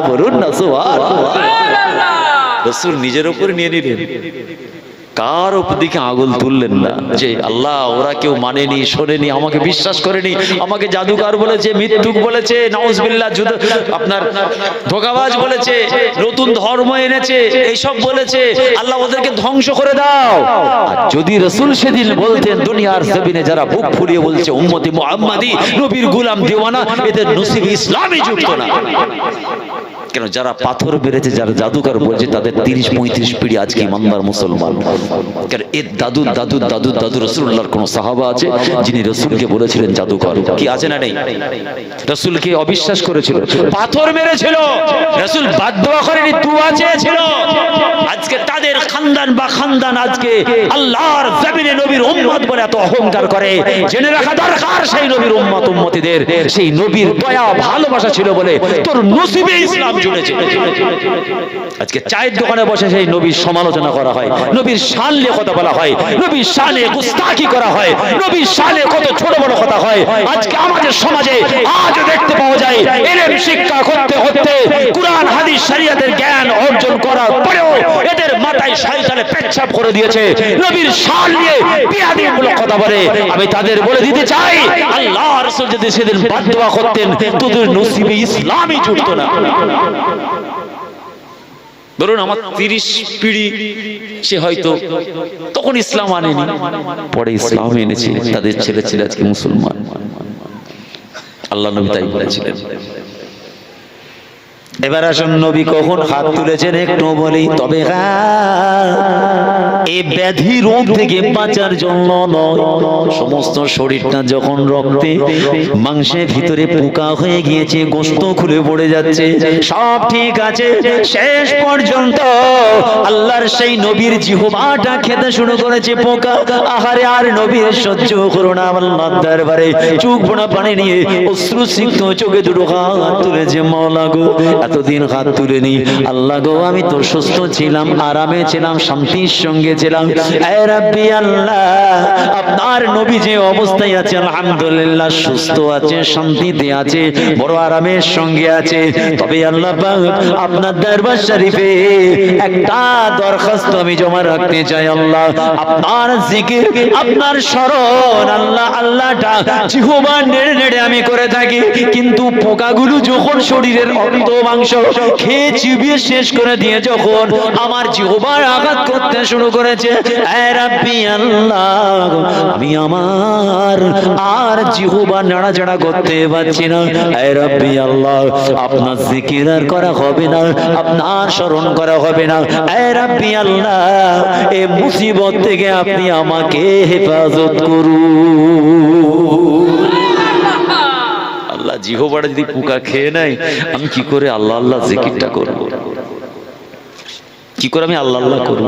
Speaker 1: বলুন না সুবহানাল্লাহ। রাসূল নিজের উপর নিয়ে নিলেন, কার উপর দিকে আঙুল তুললেন না যে আল্লাহ ওরা কেউ মানেনি, শোনেনি, আমাকে বিশ্বাস করেনি, আমাকে জাদুকর বলেছে, মিথ্যুক বলেছে, নাউজুবিল্লাহ আপনার ধোঁকাবাজ বলেছে, নতুন ধর্ম এনেছে, এইসব বলেছে, আল্লাহ ওদেরকে ধ্বংস করে দাও। আর যদি রাসূল সেদিন বলতেন দুনিয়ার জমিনে যারা বুক ফুলিয়ে বলছে উম্মতি মুহাম্মাদি, নবীর গোলাম দিওয়ানা, এদের নসিবে ইসলামই যুক্ত না। কেন? যারা পাথর বেড়েছে, যারা জাদুকর বলছে, তাদের 30-35 পিঢ়ি আজকে ইমানদার মুসলমান। কেন? এর দাদু দাদু দাদু দাদু রাসূলুল্লাহর কোন সাহাবা আছে যিনি রাসূলকে বলেছিলেন জাদুকর? কি আছে না নেই? রাসূলকে অবিশ্বাস করেছিল, পাথর মেরেছিল, রাসূল বাদদুয়া করেনি, দুআ চেয়েছিল। আজকে তাদের খানদান বা খানদান আজকে আল্লাহর জমিনে নবীর উম্মত বলে এত অহংকার করে। জেনে রাখা দরকার সেই নবীর উম্মত উম্মতিদের সেই নবীর দয়া ভালোবাসা ছিল বলে তোর নসিবে ইসলাম জুড়েছে। আজকে চায়ের দোকানে বসে সেই নবীর সমালোচনা করা হয়, নবীর শান নিয়ে কথা বলা হয়, নবীর শানে গুস্তাখি করা হয়, নবীর শানে কত ছোট বড় কথা হয়। আজকে আমাদের সমাজে আজ দেখতে পাওয়া যায় ইলম শিক্ষা করতে করতে কুরআন হাদিস শরীয়তের জ্ঞান অর্জন করার পরেও এদের মাথায় শয়তানে পেচ্ছাপ করে দিয়েছে, নবীর শান নিয়ে বিয়াদবিমূলক কথা বলে। আমি তাদের বলে দিতে চাই, আল্লাহ রাসূল যদি সেদিন বাদদুয়া করতেন তোদের নসিবে ইসলামই জুটতো না। ধরুন আমার 30 পিঢ়ি সে হয়তো তখন ইসলাম আনেনি, পরে ইসলাম এনেছে, তাদের ছেলে ছেলে আজকে মুসলমান। আল্লাহ নবী তাই বলেছিলেন। এবার আসুন নবী কখন হাত তুলেছেন একটু বলি। তবে এই ব্যাধি রোগ থেকে বাঁচার জন্য নয়, সমস্ত শরীরটা যখন রক্তে মাংসের ভিতরে পোকা হয়ে গিয়েছে, গোশত খুলে পড়ে যাচ্ছে, সব ঠিক আছে, শেষ পর্যন্ত আল্লাহর সেই নবীর জিহ্বাটা খেতে শুরু করেছে পোকা। আহারে আর নবীর সহ্য করো না, আল্লাহর দরবারে চোখ ভরা পানি নিয়ে অশ্রুসিক্ত চোখে দুটো হাত তুলেছে। মাওলা গো, এতদিন হাত তুলেনি, আল্লাহ গো আমি তো সুস্থ ছিলাম, আরামে ছিলাম, শান্তির সঙ্গে ছিলাম। এ রাব্বি আল্লাহ, আপনার নবী যে অবস্থায় আছে আলহামদুলিল্লাহ, সুস্থ আছে, শান্তিতে আছে, বড় আরামের সঙ্গে আছে। তবে আল্লাহ পাক আপনার দরবার শরীফে একটা দরখাস্ত আমি জমা রাখতে চাই। আল্লাহ আপনার জিকির, আপনার স্মরণ, আল্লাহ আল্লাহটা জিহ্বা নেড়ে নেড়ে আমি করে থাকি, কিন্তু পোকাগুলো যখন শরীরের অর্ধ মাংস খেয়ে চিবিয়ে শেষ করে দিয়ে যখন আমার জিহ্বার আঘাত করতে শুরু করেছে, এ রাব্বি আল্লাহ, আমি আমার আর জিহ্বা নাড়াচাড়া করতে পারছি না। এ রাব্বি আল্লাহ, আপনার জিকির আর করা হবে না, আপনার স্মরণ করা হবে না। এ রাব্বি আল্লাহ, এই মুসিবত থেকে আপনি আমাকে হেফাজত করুন। আল্লাহ জিহ্বাটা যদি পোকা খেয়ে নেয়, আমি কি করে আল্লাহ আল্লাহ জিকিরটা করব? কি করে আমি আল্লাহ আল্লাহ করব?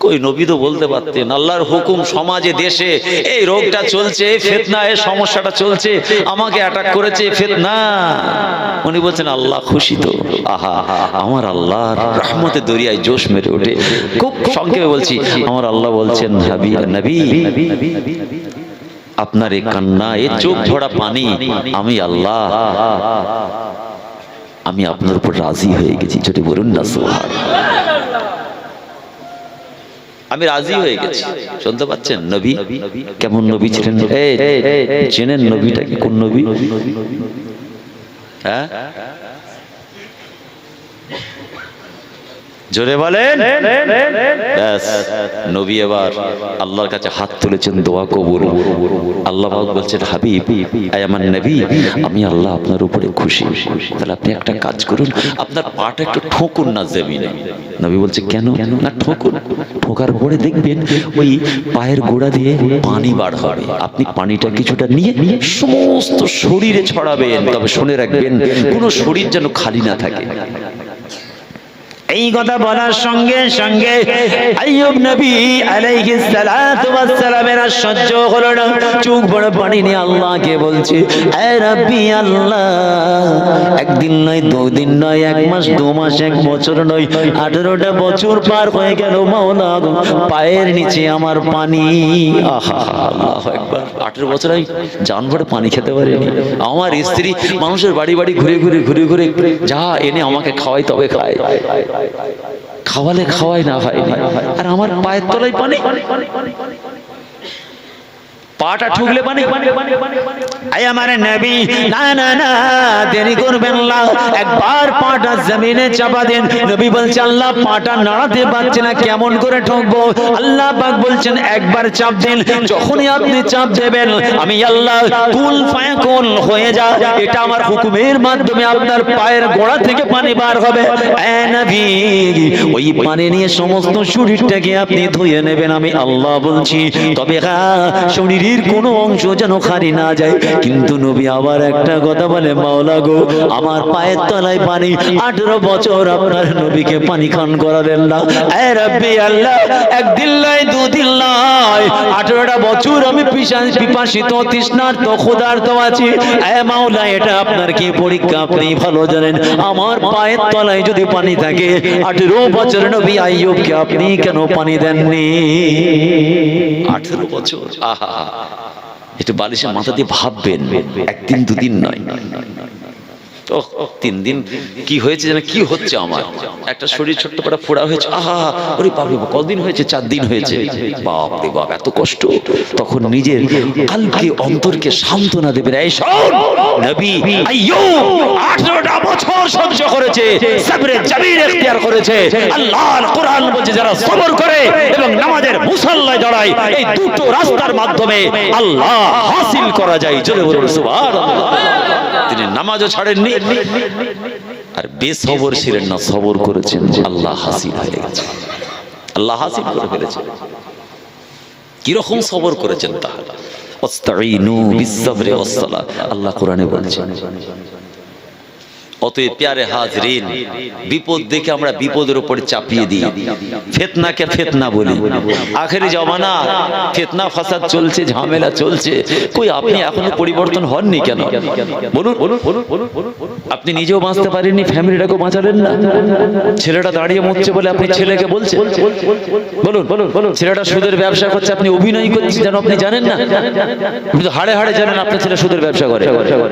Speaker 1: কই নবী তো বলতে পারতেন, আল্লাহর হুকুম সমাজে দেশে এই রোগটা চলছে, ফিতনা, এই সমস্যাটা চলছে, আমাকে অ্যাটাক করেছে ফিতনা। উনি বলছেন আল্লাহ খুশি তো। আহা, আমার আল্লাহর রহমতের দরিয়ায় জোশ মেরে ওঠে। খুব সংক্ষেপে বলছি, আমার আল্লাহ বলছেন, নবী, আপনার এই কান্না, এই চোখ ভরা পানি, আমি আল্লাহ, আমি আপনার উপর রাজি হয়ে গেছি। যদি বলুন না সুবহানাল্লাহ, আমি রাজি হয়ে গেছি। শুনতে পাচ্ছেন নবী কেমন নবী ছিলেন? চেনেন নবীটা কি কোন নবী? হ্যাঁ, জোরে বলেন। ব্যাস, নবী এবার আল্লাহর কাছে হাত তুলেছেন, দোয়া কবুল। আল্লাহ পাক বলছেন, হাবিব, আয় আমার নবী, আমি আল্লাহ আপনার উপরে খুশি। তাহলে আপনি একটা কাজ করুন, আপনার পাটা একটু ঠোকুন না জমিনে। নবী বলছে, কেন? না, ঠোকুন। ঠোকার পরে দেখবেন ওই পায়ের গোড়া দিয়ে পানি বার হবে। আপনি পানিটা কিছুটা নিয়ে সমস্ত শরীরে ছড়াবেন। তবে শুনে রাখবেন, কোনো শরীর যেন খালি না থাকে। এই কথা বলার সঙ্গে সঙ্গে আইয়ুব নবী আলাইহিস সালাতু ওয়াস সালামের সহ্য হলো না, চোখ বড় পানি নিয়ে আল্লাহকে বলছে, এ রাব্বি আল্লাহ, একদিন নয়, দুদিন নয়, এক মাস, 2 মাস, 1 বছর নয়, 18টা বছর পার হয়ে গেল মাওলা, পায়ের নিচে আমার পানি। আহা, আল্লাহু আকবার। 18 বছর আমি জান ভরে পানি খেতে পারিনি। আমার স্ত্রী মানুষের বাড়ি বাড়ি ঘুরে ঘুরে ঘুরে ঘুরে যা এনে আমাকে খাওয়াই, তবে খায়, খাওয়ালে খাওয়াই, না হয়। আর আমার পায়ের তলায় পানি, পাটা ঠুকলে পানি। আয় আমার নবী, না না না, দেরি করবেন না, একবার পাটা জমিনে চাপা দেন। নবী বলছে, আল্লাহ পাটা নাড়াতে পারছে না, কেমন করে ঠকবো? আল্লাহ পাক বলছেন, একবার চাপ দেন। যখনই আপনি চাপ দেবেন, আমি আল্লাহ কুল ফায়াকুন হয়ে যা, এটা আমার হুকুমের মাধ্যমে আপনার পায়ের গোড়া থেকে পানি বার হবে। এ নবী, ওই পানি নিয়ে সমস্ত শরীরটাকে আপনি ধুয়ে নেবেন, আমি আল্লাহ বলছি। তবে শরীর কোন অংশ যেন খালি না যায়। কিন্তু নবী আবার একটা কথা বলে, মাওলা গো, আমার পায়ের তলায় পানি, 18 বছর আপনার নবীকে পানি খান করালেন না। এ রাব্বি আল্লাহ, একদিন নয়, 2 দিন নয়, 18টা বছর আমি পিপাসিত, তৃষ্ণার্ত, ক্ষুধার্ত আছি। এ মাওলা, এটা আপনার কি পরীক্ষা? আপনি ভালো জানেন, আমার পায়ের তলায় যদি পানি থাকে, 18 বছর নবী আইয়ুবকে আপনি কেন পানি দেননি? 18 বছর। আহা, একটু বালিশের মাথা দিয়ে ভাববেন, একদিন 2 দিন নয়। 3 দিন কি হয়েছে যেন কি হচ্ছে আমার একটা শরীর ছোট্ট করে ফোড়া হয়েছে আহা ওরে বাপরে কতদিন হয়েছে 4 দিন হয়েছে বাপ রে বাপ এত কষ্ট তখন নিজের কালকে অন্তরকে সান্ত্বনা দেবেন এই শোন নবী আইয়ুব 18টা বছর সহ্য করেছে সবরে জামিল ইখতিয়ার করেছে আল্লাহর কোরআন বলছে যারা সবর করে এবং নামাজের মুসাল্লায় দাঁড়ায় এই দুটো রাস্তার মাধ্যমে আল্লাহ হাসিল করা যায় জোরে বলুন সুবহানাল্লাহ তিনি নামাজও ছাড়েননি আর বেসবর ছিলেন না সবর করেছেন আল্লাহ হাসিল হয়ে গেছে আল্লাহ হাসিল করে ফেলেছেন কি রকম সবর করেছেন তাহলে ওয়াস্তাঈনু বিস-সাবরি ওয়াস-সালাহ আল্লাহ কোরআনে বলেছেন অতএব প্যারে হাজরিন বিপদ দেখে আমরা বিপদের উপর চাপিয়ে দিই ফিতনাকে ফিতনা বলি আখেরি জামানা ফিতনা ফাসাদ চলছে ঝামেলা চলছে কই আপনি এখনো পরিবর্তন হননি কেন বলুন আপনি নিজেও বাঁচতে পারেননি ফ্যামিলিটাকেও বাঁচালেন না ছেলেটা দাঁড়িয়ে মরছে বলে আপনি ছেলেকে বলছেন বলুন ছেলেটা সুদের ব্যবসা করছে আপনি অভিনয় করছেন যেন আপনি জানেন না আপনি তো হাড়ে হাড়ে জানেন আপনার ছেলে সুদের ব্যবসা করে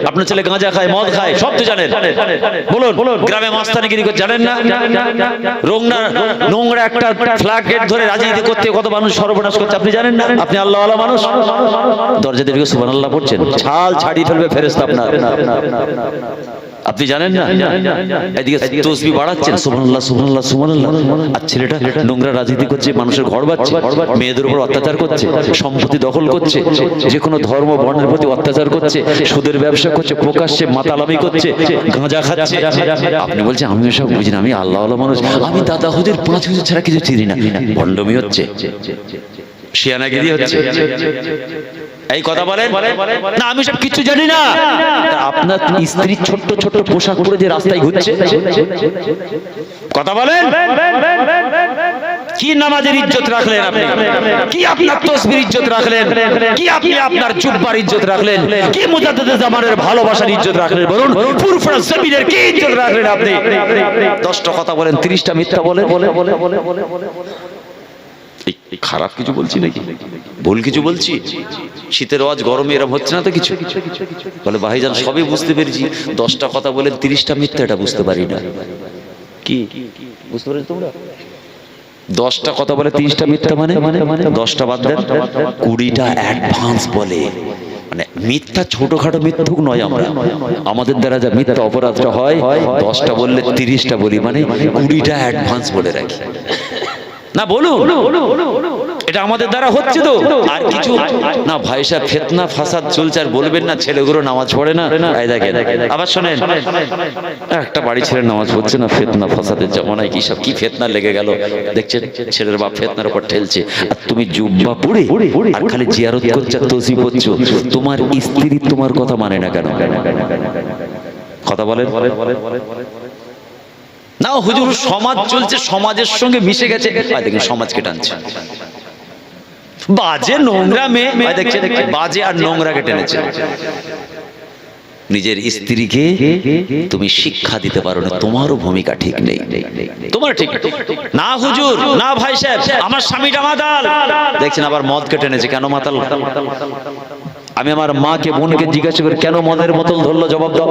Speaker 1: আপনার ছেলে গাঁজা খায় মদ খায় সব তো জানেন বলুন গ্রামে মাস্তানিগিরি করে জানেন না নোংরা একটা ফ্ল্যাগ গেট ধরে রাজনীতি করতে কত মানুষ সর্বনাশ করছে আপনি জানেন না আপনি আল্লাহওয়ালা মানুষ দরজা দিয়ে সুবহানাল্লাহ পড়ছেন ছাল ছাড়িয়ে ফেলবে ফেরেশতা আপনার আপনি জানেন না এদিকে তাসবিহ বাড়াচ্ছেন সুবহানাল্লাহ সুবহানাল্লাহ সুবহানাল্লাহ আর ছেলেটা নোংরা রাজনীতি করছে মানুষের ঘর বাঁচছে মেয়েদের উপর অত্যাচার করছে সম্পত্তি দখল করছে যে কোনো ধর্ম বর্ণের প্রতি অত্যাচার করছে সুদের ব্যবসা করছে প্রকাশ্যে মাতালামি করছে গাঁজা খাচ্ছে আপনি বলছেন আমি এসব বুঝি না আমি আল্লাহওয়ালা মানুষ আমি দাদা হুজুর 5 হুজুর ছাড়া কিছু চিনি না ভণ্ডমি হচ্ছে শিয়ানাগিরি হচ্ছে এই কথা বলেন না আমি সব কিছু জানি না আপনার স্ত্রী ছোট ছোট পোশাক পরে যে রাস্তায় ঘুরছে কথা বলেন কি নামাজের ইজ্জত রাখলেন আপনি কি আপনার তাসবিহর ইজ্জত রাখলেন কি আপনি আপনার জুব্বার ইজ্জত রাখলেন কি মুজাদ্দিদে জামানের ভালোবাসার ইজ্জত রাখলেন বলুন ফুরফুরা জমিনের কি ইজ্জত রাখলেন আপনি 10টা কথা বলেন 30টা মিথ্যা বলেন খারাপ কিছু বলছি নাকি ভুল কিছু বলছি শীতের আওয়াজ গরমে এরকম হচ্ছে না তো কিছু বলে ভাইজান সবই বুঝতে পেরেছি 10টা কথা বলেন 30টা মিথ্যা এটা বুঝতে পারি না কি বুঝতে পারছো তোমরা 10টা কথা বলে 30টা মিথ্যা মানে 10টা বাদ দেন 20টা অ্যাডভান্স বলে মানে মিথ্যা ছোটখাটো মিথ্যুক নয় আমরা আমাদের দ্বারা যা মিথ্যা অপরাধটা হয় 10টা বললে 30টা বলি মানে 20টা অ্যাডভান্স বলে রাখি না বলুন এটা আমাদের দ্বারা হচ্ছে তো আর কিছু না ভাই সাহেব ফিতনা ফাসাদ চলছে আর বলবেন না ছেলেগুলো নামাজ পড়ে না এই দেখেন আবার শুনেন একটা বাড়ি ছেলে নামাজ পড়ছে না ফিতনা ফাসাদের জামানায় কি সব কি ফিতনা লেগে গেল দেখছেন ছেলের বাপ ফিতনার উপর ঠেলছে আর তুমি জুব্বা পরে আর খালি জিয়ারত করছো তসবিহ পড়ছো তোমার স্ত্রী তোমার কথা মানে না কেন কথা বলেন না হুজুর সমাজ চলছে সমাজের সঙ্গে মিশে গেছে দেখেন সমাজকে টানছে বাজে নোংরা মেয়ে দেখছেন বাজে আর নোংরাকে টেনেছে নিজের স্ত্রীকে তুমি শিক্ষা দিতে পারো না তোমারও ভূমিকা ঠিক নেই তোমার ঠিক না হুজুর না ভাই সাহেব আমার স্বামীটা মাতাল দেখছেন আবার মদকে টেনেছে কেন মাতাল আমি আমার মাকে বোনকে জিজ্ঞাসা করি কেন মদের বোতল ধরলো জবাব দাও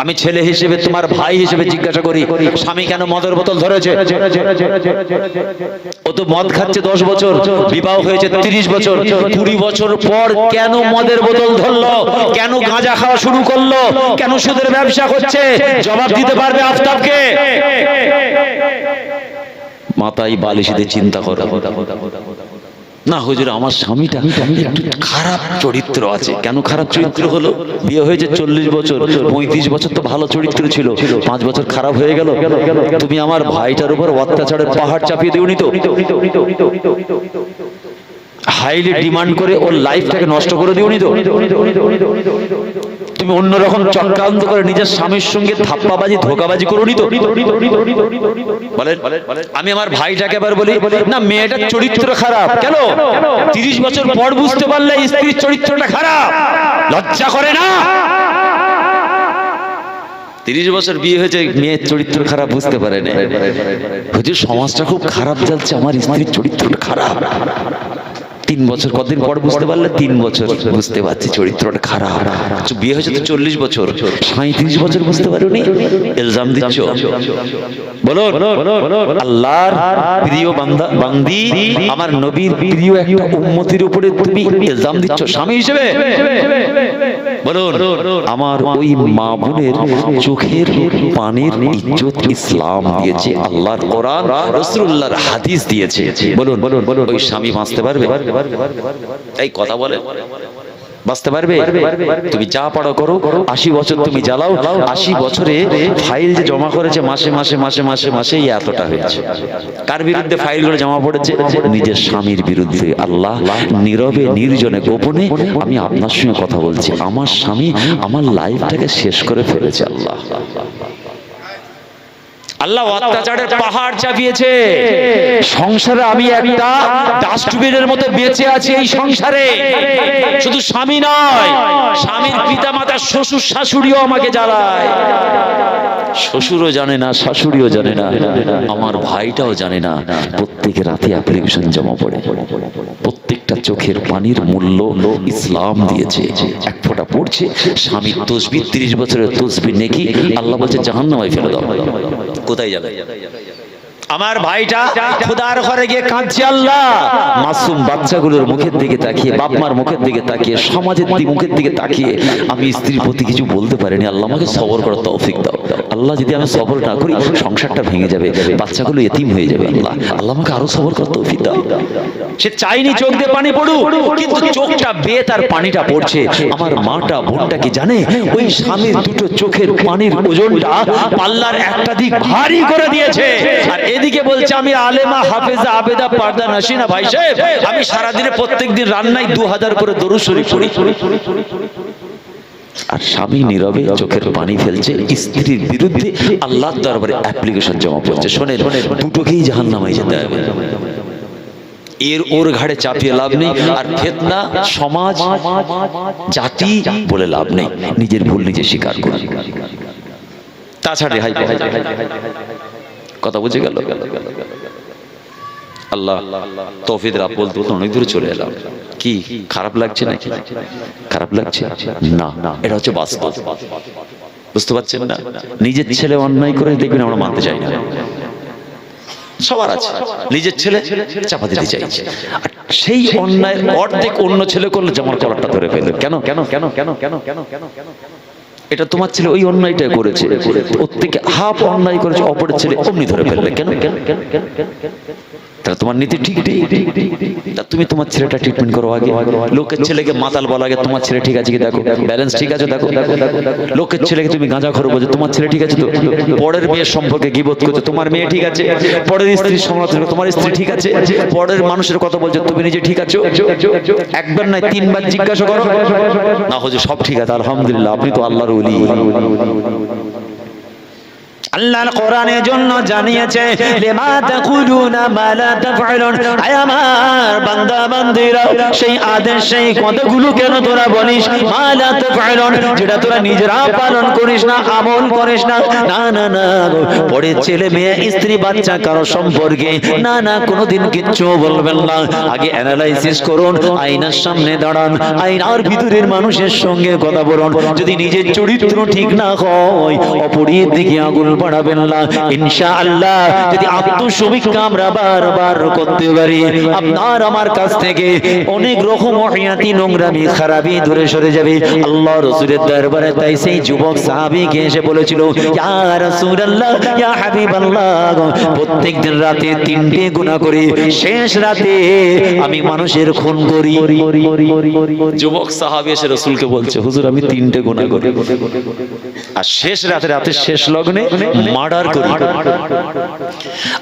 Speaker 1: আমি ছেলে হিসেবে তোমার ভাই হিসেবে জিজ্ঞাসা করি স্বামী কেন মদের বোতল ধরেছে ও তো মদ খাচ্ছে 10 বছর বিবাহ হয়েছে 30 বছর 20 বছর পর কেন মদের বোতল ধরলো কেন গাঁজা খাওয়া শুরু করলো কেন সুদের ব্যবসা করছে জবাব দিতে পারবে আফতাবকে মাথায় বালিশ দিয়ে চিন্তা করো না হুজুর আমার স্বামীটা একটু খারাপ চরিত্র আছে কেন খারাপ চরিত্র হলো বিয়ে হয়েছে 40 বছর 35 বছর তো ভালো চরিত্র ছিল 5 বছর খারাপ হয়ে গেল তুমি আমার ভাইটার উপর অত্যাচারের পাহাড় চাপিয়ে দিওনি তো হাইলি ডিমান্ড করে ওর লাইফটাকে নষ্ট করে দিওনি তো তুমি অন্যরকম চক্রান্ত করে নিজের স্বামীর সঙ্গে ধাপ্পাবাজি ধোকাবাজি করোনি তো বলেন আমি আমার ভাইটাকে এবার বলি না মেয়েটার চরিত্র খারাপ কেন 30 বছর পর বুঝতে পারলে স্ত্রীর চরিত্রটা খারাপ লজ্জা করে না 30 বছর বিয়ে হয়েছে মেয়ের চরিত্র খারাপ বুঝতে পারে না হুজুর সমাজটা খুব খারাপ যাচ্ছে আমার স্ত্রীর চরিত্রটা খারাপ 3 বছর, কতদিন পর বুঝতে পারলে? 3 বছর। বুঝতে পারছি চরিত্রটা খারাপ। বিয়ে হয়েছে তো 40 বছর, 37 বছর বুঝতে পারোনি? ইলজাম দিচ্ছ? বলো আল্লাহর প্রিয় বান্দা বান্দি, আমার নবীর প্রিয় একটা উম্মতির উপরে তুমি ইলজাম দিচ্ছ স্বামী হিসেবে? বলুন, আমার ওই মা বোনের চোখের পানির ইজ্জত ইসলাম দিয়েছে, আল্লাহর কোরআন রাসূলুল্লাহর হাদিস দিয়েছে। বলুন ওই স্বামী বাঁচতে পারবে? এই কথা বলে বাঁচতে পারবে? তুমি যা পারো করো, 80 বছর তুমি জ্বালাও, 80 বছরে ফাইল যে জমা করেছে মাসে মাসে মাসে মাসে মাসে এতটা হয়েছে। কার বিরুদ্ধে ফাইলগুলো জমা পড়েছে? নিজের স্বামীর বিরুদ্ধে। আল্লাহ নীরবে নির্জনে গোপনে আমি আপনার সঙ্গে কথা বলছি, আমার স্বামী আমার লাইফটাকে শেষ করে ফেলেছে। আল্লাহ অত্যাচারের পাহাড় চাপিয়েছে সংসারে। আমি একটা ডাস্টবিনের মতো বেঁচে আছি এই সংসারে। শুধু স্বামী নয়, স্বামীর পিতা মাতা শ্বশুর শাশুড়িও আমাকে জ্বালায়। শ্বশুরও জানে না, শাশুড়িও জানে না, আমার ভাইটাও জানে না। প্রত্যেক রাতে অ্যাপ্লিকেশন জমা পড়ে। প্রত্যেকটা চোখের পানির মূল্য ইসলাম দিয়েছে। এক ফোঁটা পড়ছে, স্বামীর তসবিহ 30 বছরের তসবিহ নেকি আল্লাহ বলছে জাহান্নামে ফেলে দাও। কোথায় যাবে? আমার ভাইটা খোদার ঘরে গিয়ে কাঁদছে। আল্লাহ মাসুম বাচ্চাগুলোর মুখের দিকে তাকিয়ে, বাপ মার মুখের দিকে তাকিয়ে, সমাজের মুখের দিকে তাকিয়ে আমি স্ত্রীর প্রতি কিছু বলতে পারিনি। আল্লাহ আমাকে সবর করার তৌফিক দাও। আল্লাহ যদি আমি সবর না করি সংসারটা ভেঙে যাবে, বাচ্চাগুলো এতিম হয়ে যাবে। আল্লাহ আমাকে আরো সবর করার তৌফিক দাও। সে চাইনি চোখ দিয়ে পানি পড়ুক, কিন্তু চোখটা বেয়ে তার পানিটা পড়ছে। আমার মাটা বোনটা কি জানে? ওই স্বামীর দুটো চোখের পানির ওজনটা পাল্লার একটা দিক ভারী করে দিয়েছে। আর এদিকে বলছে আমি আলেমা হাফেজা আবেদা পারদা নাসিনা। ভাই সাহেব, আমি সারাদিনে প্রত্যেকদিন রান্নায় 2000 করে দরুদ শরীফ পড়ি। আর স্বামী নীরবে চোখের পানি ফেলছে, স্ত্রীর বিরুদ্ধে আল্লাহর দরবারে অ্যাপ্লিকেশন জমা পড়ছে। শোনেন, দুটোকেই জাহান্নামে যেতে হবে। এর ওর ঘাড়ে চাপিয়ে লাভ নেই। আর ফিতনা সমাজ জাতি বলে লাভ নেই। নিজের ভুল নিজে স্বীকার করুন। তাছাড়া কথা বুঝে গেল? আল্লাহ তৌফিক দাও। বলতে বলতে অনেক দূরে চলে এলাম। কি খারাপ লাগছে নাকি? খারাপ লাগছে না, এটা হচ্ছে বাস্তব। বুঝতে পারছেন না? নিজের ছেলে অন্যায় করে দেখবেন আমরা মানতে চাই না। সবার আছে, নিজের ছেলে চাপা দিতে চাইছে। সেই অন্যায় অর্ধেক অন্য ছেলে করলে জামার কলারটা ধরে ফেলে। কেন কেন কেন কেন কেন কেন কেন কেন? এটা তোমার ছেলে ওই অন্যায়টা করেছে, ওর থেকে হাফ অন্যায় করেছে, অপরের ছেলে অমনি ধরে ফেললে। কেন কেন কেন কেন কেন কেন? তাহলে তোমার নীতি ঠিক নেই। তুমি তোমার ছেলেটা ট্রিটমেন্ট করো আগে। লোকের ছেলেকে মাতাল বলা আগে তোমার ছেলে ঠিক আছে কি দেখো, ব্যালেন্স ঠিক আছে দেখো। লোকের ছেলেকে তুমি গাঁজাখোর বলছো, তোমার ছেলে ঠিক আছে তো? পরের মেয়ের সম্পর্কে গীবত করছো, তোমার মেয়ে ঠিক আছে? পরের স্ত্রীর সমালোচনা, তোমার স্ত্রী ঠিক আছে? পরের মানুষের কথা বলছো, তুমি নিজে ঠিক আছো? একবার নয় 3 বার জিজ্ঞাসা করো। না হুজুর সব ঠিক আছে আলহামদুলিল্লাহ, আপনি তো আল্লাহর ওলি। আল্লাহর কোরআনের জন্য জানিয়েছে লিমা তাকুলুনা মা লা তাফআলুন। আয় আমার বান্দা বান্দীরা, সেই আদেশ সেই কথাগুলো কেন তোরা বলিস? মা লা তাফআলুন, যেটা তোরা নিজেরা পালন করিস না, আমল করিস না। না না না, পরে ছেলে মেয়ে স্ত্রী বাচ্চা কারো সম্পর্কে না না কোনোদিন কিচ্ছু বলবেন না। আগে অ্যানালাইসিস করুন, আয়নার সামনে দাঁড়ান, আয়নার ভিতরের মানুষের সঙ্গে কথা বলুন। যদি নিজের চরিত্র ঠিক না হয়, অপরের দিকে আগুন বাড়াবেন না। ইনশাআল্লাহ যদি আত্মসমীক্ষা আমরা বারবার করতে পারি, আপনার আমার কাছ থেকে অনেক রকম অহিয়াতি নোংরামি খারাপি দূরে সরে যাবে। আল্লাহ রাসূলের দরবারে তাই সেই যুবক সাহাবীকে এসে বলেছিল, ইয়া রাসূলুল্লাহ, ইয়া হাবিবাল্লাহ, প্রত্যেকদিন রাতে 3টে গুনাহ করি, শেষ রাতে আমি মানুষের খুন করি। যুবক সাহাবী এসে রাসূলকে বলছে, হুজুর আমি 3টে গুনাহ করি, আর শেষ রাতে শেষ লগ্নে মার্ডার করি।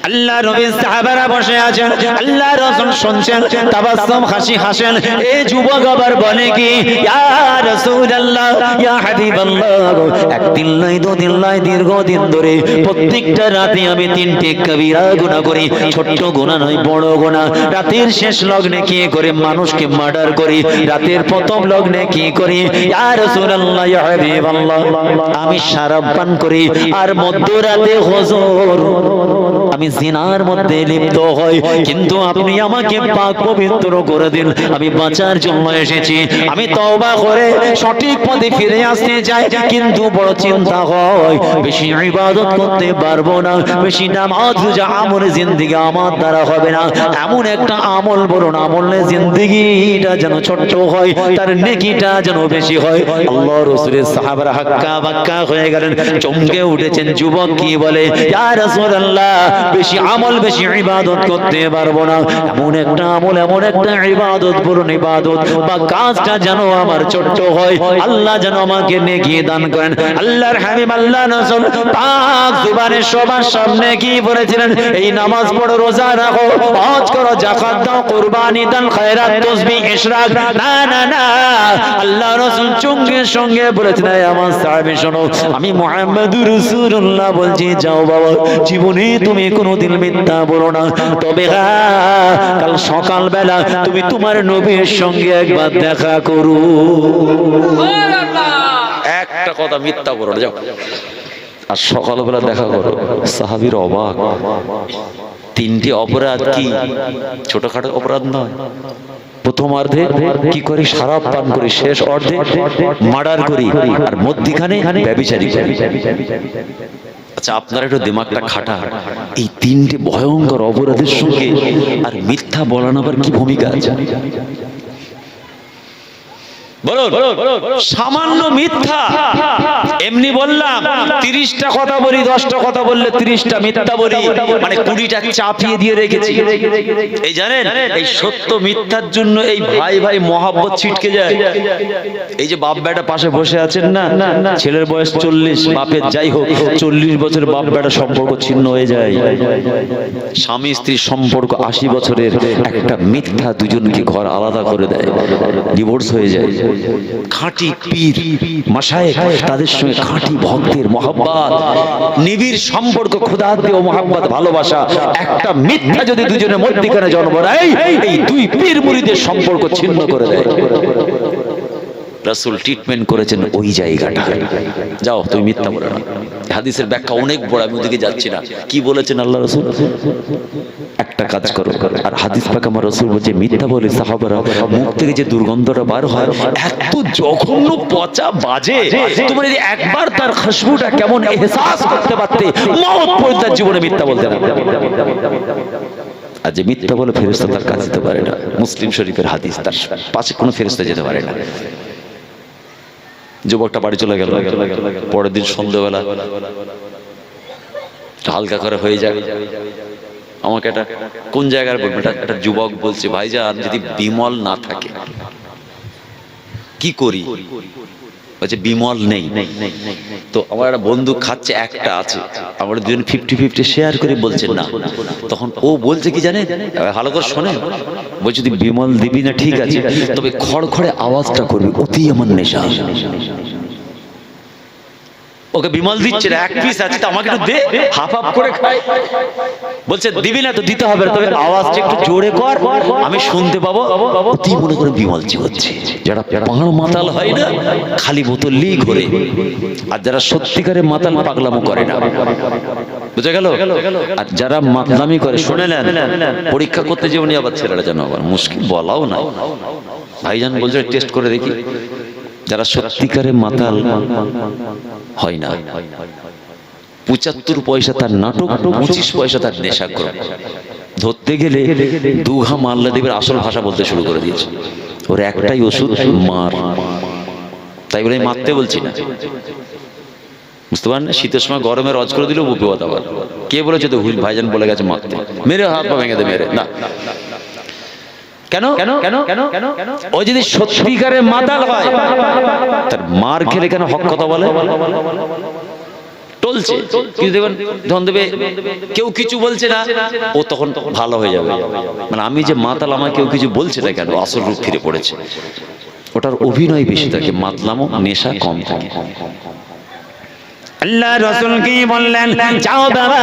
Speaker 1: আল্লাহ নবী সাহাবারা বসে আছেন, আল্লাহ রাসূল শুনছেন, তাবাসসুম হাসি হাসেন। এই যুবক আবার বলে কি, ইয়া রাসূলুল্লাহ, ইয়া হাবিবাল্লাহ, একদিন নয় দুদিন নয় দীর্ঘদিন ধরে প্রত্যেকটা রাতে আমি 3টে কবিরা গুনাহ করি। ছোট্ট গুনাহ নয়, বড় গুনাহ। রাতের শেষ লগ্নে কি করে মানুষকে মার্ডার করি, রাতের প্রথম লগ্নে কি করি। ইয়া রাসূলুল্লাহ, ইয়া হাবিবাল্লাহ, আমি শরাব পান করি, আর মধ্যরাতে হুজুর আমি জিনার মধ্যে লিপ্ত হই, কিন্তু আপনি আমাকে পাক পবিত্র করে দিন, আমি বাঁচার জন্য এসেছি, আমি তওবা করে সঠিক পথে ফিরে আসতে চাই, কিন্তু বড় চিন্তা হয় বেশি ইবাদত করতে পারবো না, বেশি নামাজ রোজা আমল জিন্দেগি আমার দ্বারা হবে না, এমন একটা আমল বলুন আমলে জিন্দেগিটা যেন ছোট্ট হয়, তার নেকিটা যেন বেশি হয়। আল্লাহ রাসূলের সাহাবারা হাক্কা বাক্কা হয়ে গেলেন, চমকে উঠেছেন। যুবক কি বলে, ইয়া রাসূলুল্লাহ বেশি আমল বেশি ইবাদত করতে পারবো না, এমন একটা আমল এমন একটা ইবাদত বলুন ইবাদত বা কাজটা যেন আমার ছোট্ট হয়, আল্লাহ যেন আমাকে নেকি দান করেন। আল্লাহর হাবিব আল্লাহ রাসূল পাক জবানে সবার সামনে কি বলেছিলেন, এই নামাজ পড়ো, রোজা রাখো, হজ করো, যাকাত দাও, কুরবানি দান, খায়রাত, তাসবিহ, ইশরাক, না না না, আল্লাহ রাসূল সঙ্গে সঙ্গে বলেছেন, আমার সাহাবী শোনো, আমি মুহাম্মদুর রাসূলুল্লাহ বলছি, যাও বাবা, জীবনে তুমি কোনোদিন মিথ্যা বলো না, তবে হ্যাঁ কাল সকালবেলা তুমি তোমার নবীর সঙ্গে একবার দেখা করো। একটা কথা মিথ্যা বলো না, যাও আর সকালবেলা দেখা করো। সাহাবীর অবাক, তিনটি অপরাধ কি ছোটখাটো অপরাধ নয়। প্রথমার্ধে কি করি, শরাব পান করি, শেষ অর্ধে মার্ডার করি, আর মধ্যখানে ব্যভিচারী করি। আচ্ছা আপনারা একটু দিমাগটা খাটা, এই তিনটি ভয়ঙ্কর অপরাধের সঙ্গে আর মিথ্যা বলানো আবার কি ভূমিকা আছে বলুন? সামান্য মিথ্যা, এমনি বললাম 30টা কথা বলি, 10টা কথা বললে 30টা মিথ্যা বলি, মানে 20টা চাপিয়ে দিয়ে রেখেছি। এই জানেন, এই সত্য মিথ্যার জন্য এই ভাই ভাই মহাব্বত ছিটকে যায়। এই যে বাপ বেটা পাশে বসে আছেন না, ছেলের বয়স 40, বাপের যাই হোক 40 বছর, বাপ বেটা সম্পর্ক ছিন্ন হয়ে যায়। স্বামী স্ত্রীর সম্পর্ক 80 বছরের একটা মিথ্যা দুজনকে ঘর আলাদা করে দেয়, ডিভোর্স হয়ে যায়। খাঁটি পীর মাশায়েখ, তাদের সঙ্গে খাঁটি ভক্তের মহব্বত, নিবিড় সম্পর্ক, খোদাতে ও মহব্বত ভালোবাসা, একটা মিথ্যা যদি দুজনের মধ্যখানে জন্ম নেয়, এই দুই পীর মুরিদের সম্পর্ক ছিন্ন করে দেয়। রাসূল ট্রিটমেন্ট করেছেন ওই জায়গাটা। যাও তুমি মিথ্যা বলো না। হাদিসের ব্যাখ্যা অনেক বড়, আমি ওদিকে যাচ্ছি না। কি বলেছেন আল্লাহ রাসূল? একটা কাজ করো, আর হাদিস পাক আমার রাসূল বলেছে, মিথ্যা বলে সাহাবারা মুখ থেকে যে দুর্গন্ধটা বার হয়, এত জঘন্য পচা বাজে, তুমি যদি একবার তার খুশবুটা কেমন এহসাস করতে পারতে, মওত পর্যন্ত জীবনে মিথ্যা বলতে না। আর যে মিথ্যা বলে ফেরেশতা তার কাছে যেতে পারে না। মুসলিম শরীফের হাদিস, তার পাশে কোনো ফেরেশতা যেতে পারে না। যুবকটা বাড়ি চলে গেল, পরের দিন সন্ধ্যাবেলা হালকা করে হয়ে যায়। আমাকে এটা কোন জায়গায় বলবো, একটা যুবক বলছে, ভাইজান যদি বিমল না থাকে কি করি? বলছে বিমল নেই। তো আমার একটা বন্ধু খাচ্ছে, একটা আছে, আমরা দুজন 50-50 শেয়ার করে, বলছেন না। তখন ও বলছে কি জানেন, ভালো করে শোনে, বলছে তুই বিমল দিবি না ঠিক আছে, তবে খড়খড়ে আওয়াজটা করবি, অতি আমার নেশা। ওকে বিমল দিচ্ছে না, এক পিস আছে, তো আমাকে একটু দে, হাফ হাফ করে খাই। বলছে দিবি না তো দিতে হবে না, তবে আওয়াজটা একটু জোরে কর, আমি শুনতে পাবো। অতি মনে করে বিমল হচ্ছে। যারা পাহাড় মাতাল হয় না, খালি বোতল নিয়ে ঘোরে, আর যারা সত্যিকারের মাতাল পাগলামো করে না, বুঝে গেল? আর যারা মাতলামি করে, শুনে নেন, পরীক্ষা করতে যেমনি আবার ছেলেরা যেন আবার মুশকিল বলাও না। ভাইজান বলছে টেস্ট করে দেখি, যারা সত্যিকারের মাতাল হয় না, 75 পয়সা তার নাটক, 25 পয়সা তার নেশাগ্রহ। ধরতে গেলে দুঘা মাল্লা দেবের আসল ভাষা বলতে শুরু করে দিয়েছে। ওর একটাই ওষুধ, মার। তাই বলে মারতে বলছি না, বুঝতে পারেন? শীতের সময় গরমে রজ করে দিলেও বিপদ। আবার কে বলেছে তো ভাইজান বলে গেছে মারতে, মেরে হাত পা ভেঙে দে, মেরে না। কেন? ও যদি সত্যিকারের মাতাল হয়, তার মার খেলে কেন হক কথা বলে? টলছে, কিন্তু দেখবেন ধন দেবে, কেউ কিছু বলছে না, ও তখন ভালো হয়ে যাবে। মানে আমি যে মাতাল, আমার কেউ কিছু বলছে না কেন, আসল রূপ ফিরে পড়েছে। ওটার অভিনয় বেশি থাকে, মাতলামো নেশা কম থাকে। আল্লাহ রাসূল কি বললেন, যাও বাবা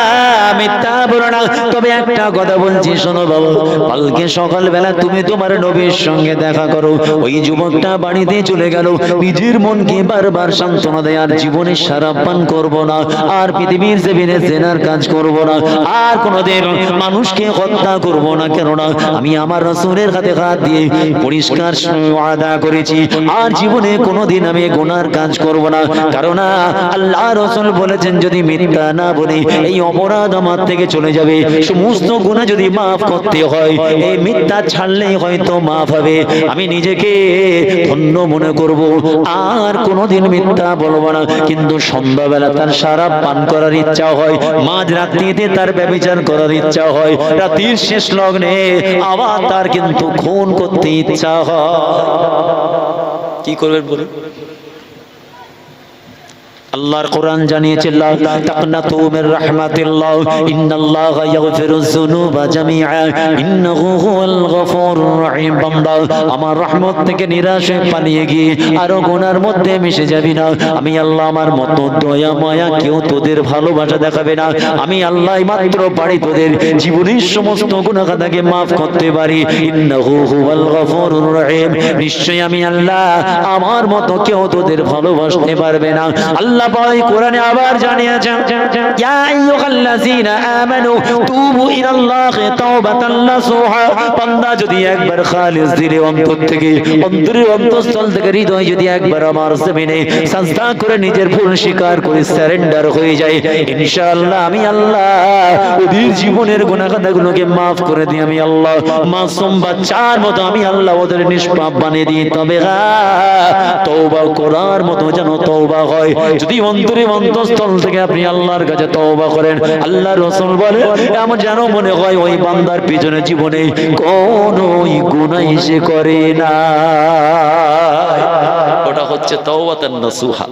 Speaker 1: মিথ্যা বলো না, তবে একটা কথা বলছি শোনো বাবা, কালকে সকালবেলা তুমি তোমার নবীর সঙ্গে দেখা করো। ওই যুবকটা বাড়িতে চলে গেল, নিজের মনকে বারবার সান্ত্বনা দেয়, আর জীবনে শরাব পান করব না, আর পৃথিবীর জমিনে জিনার কাজ করব না, আর কোনোদিন মানুষকে হত্যা করব না, কেননা আমি আমার রাসূলের হাতে হাত দিয়ে পরিষ্কার ওয়াদা করেছি, আর জীবনে কোনোদিন আমি গুনার কাজ করব না। কারণ আল্লাহ রাসূল বলেছেন, যদি মিথ্যা না বলি এই অপরাধ আমার থেকে চলে যাবে, সমস্ত গুনাহ যদি মাফ করতে হয় এই মিথ্যা ছাড়লেই হয়তো মাফ হবে। আমি নিজেকে ধন্য মনে করব, আর কোনোদিন মিথ্যা বলবো না। কিন্তু সন্ধ্যাবেলা তার শরাব পান করার ইচ্ছা হয়, মাঝ রাত্রিতে তার ব্যভিচার করার ইচ্ছা হয়, রাতের শেষ লগ্নে আবার তার কিন্তু খুন করতে ইচ্ছা হয়। কি করবেন বলুন? আল্লাহর কোরআন জানিয়েছে, লা তাকনাতু মির রাহমাতিল্লাহ, ইন্নাল্লাহা ইয়াগফিরুয যুনুবা জামিআ, ইন্নাহু হুয়াল গফুরুর রহিম। বান্দা, আমার রহমত থেকে নিরাশ হয়ে পালিয়ে গিয়ে আরো গুনার মধ্যে মিশে যাবি না। আমি আল্লাহ আমার মতো দয়া মায়া কেউ তোদের ভালোবাসা দেখাবে না। আমি আল্লাহ মাত্র পারি তোদের জীবনের সমস্ত গুনাহ খাতাকে maaf করতে পারি। ইন্নাহু হুয়াল গফুরুর রহিম। নিশ্চয়ই আমি আল্লাহ, আমার মতো কেউ তোদের ভালোবাসতে পারবে না। আল্লাহ পাক কোরআনে আবার জানিয়েছেন, ইয়া আইয়ুহাল্লাযীনা আমানু তুবু ইলাল্লাহি তাওবাতান নাসুহা। বান্দা যদি একবার খালিস দিলে অন্তর থেকে, অন্তরের অন্তঃস্থল থেকে, হৃদয় যদি একবার আমার জমিনে সাজদা করে নিজের ভুল স্বীকার করে সারেন্ডার হয়ে যায়, ইনশাআল্লাহ আমি আল্লাহ ওদের জীবনের গুনাহ খাতাগুলোকে maaf করে দিই। আমি আল্লাহ মাসুম বাচ্চার মতো আমি আল্লাহ ওদের নিষ্পাপ বানিয়ে দিই। তবে তওবা করার মতো যেন তওবা হয়। যদি অন্তরে অন্তঃস্থল থেকে আপনি আল্লাহর কাছে তওবা করেন, আল্লাহ রাসূল বলে এমন যেন মনে হয় ওই বান্দার পিছনে জীবনে কোনো গুনাহ সে করে না। ওটা হচ্ছে তাওবাতুন নাসুহা।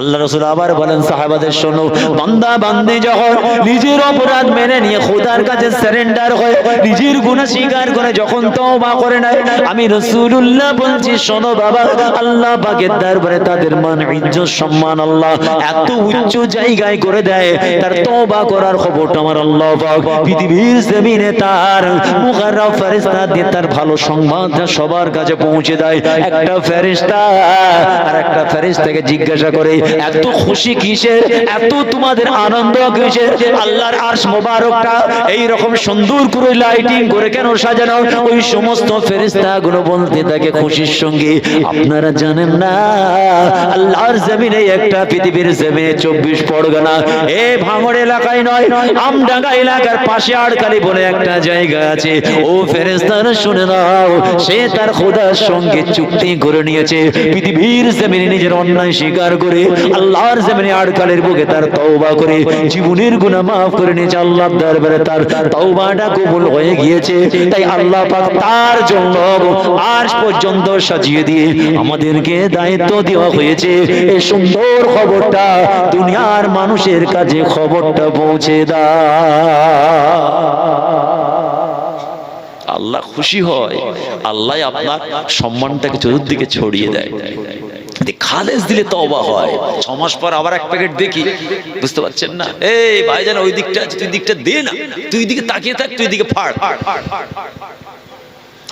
Speaker 1: আল্লাহ রাসূল আবার বলেন, সাহাবাদের শোনো, বান্দা বান্দি যখন নিজের অপরাধ মেনে নিয়ে খোদার কাছে সারেন্ডার হয়, নিজের গুনাহ স্বীকার করে যখন তওবা করে না, আমি রাসূলুল্লাহ বলছি শোনো বাবা, আল্লাহ পাকের দরবারে তাদের মান ইজ্জত সম্মান আল্লাহ এত উচ্চ জায়গায় করে দেয়, তার তওবা করার খবরটা আমার আল্লাহ পাক পৃথিবীর জমিনে তার মুকাররব ফেরেশতা দিয়ে তার ভালো সংবাদটা সবার কাছে পৌঁছে দেয়। একটা ফেরেশতা আর একটা ফেরেশতাকে জিজ্ঞাসা করে, এত খুশি কিসের, এত তোমাদের আনন্দ কিসের? আল্লাহর আরশ মোবারকটা এই রকম সুন্দর করে লাইটিং করে কেন সাজানো? ওই সমস্ত ফেরেশতাগুলো বলতে থাকে খুশির সঙ্গে, আপনারা জানেন না আল্লাহর জমিনে একটা পৃথিবীর জমিনে 24 পরগনা, এই ভাঙড় এলাকায় নয়, আমডাঙ্গা এলাকার পাশে আড়কালি বলে একটা জায়গা আছে। ও ফেরেশতারা শুনে নাও, সে তার খোদার সঙ্গে চুক্তি করে নিয়েছে, পৃথিবীর জমিনে নিজের অন্যায় স্বীকার করে আল্লাহর জমিনে আড়কালের বুকে তার তওবা করে জীবনের গুনাহ maaf করে নিয়েছে। আল্লাহর দরবারে তার তওবাটা কবুল হয়ে গিয়েছে। তাই আল্লাহ পাক তার জন্য আরশ পর্যন্ত সাজিয়ে দিয়ে আমাদেরকে দায়িত্ব দেওয়া হয়েছে, এই সুন্দর খবরটা দুনিয়ার মানুষের কাছে খবরটা পৌঁছে দাও। আল্লাহ খুশি হয়, আল্লাহ আপনার সম্মানটাকে চতুর্দিকে ছড়িয়ে দেয়। খালেস দিলে তওবা হয়। 6 মাস পর আবার এক প্যাকেট দেখি, বুঝতে পারছেন না? এই ভাইজান ওই দিকটা আছে, তুই দিকটা দে না, তুই দিকে তাকিয়ে থাক, তুই দিকে ফাড়,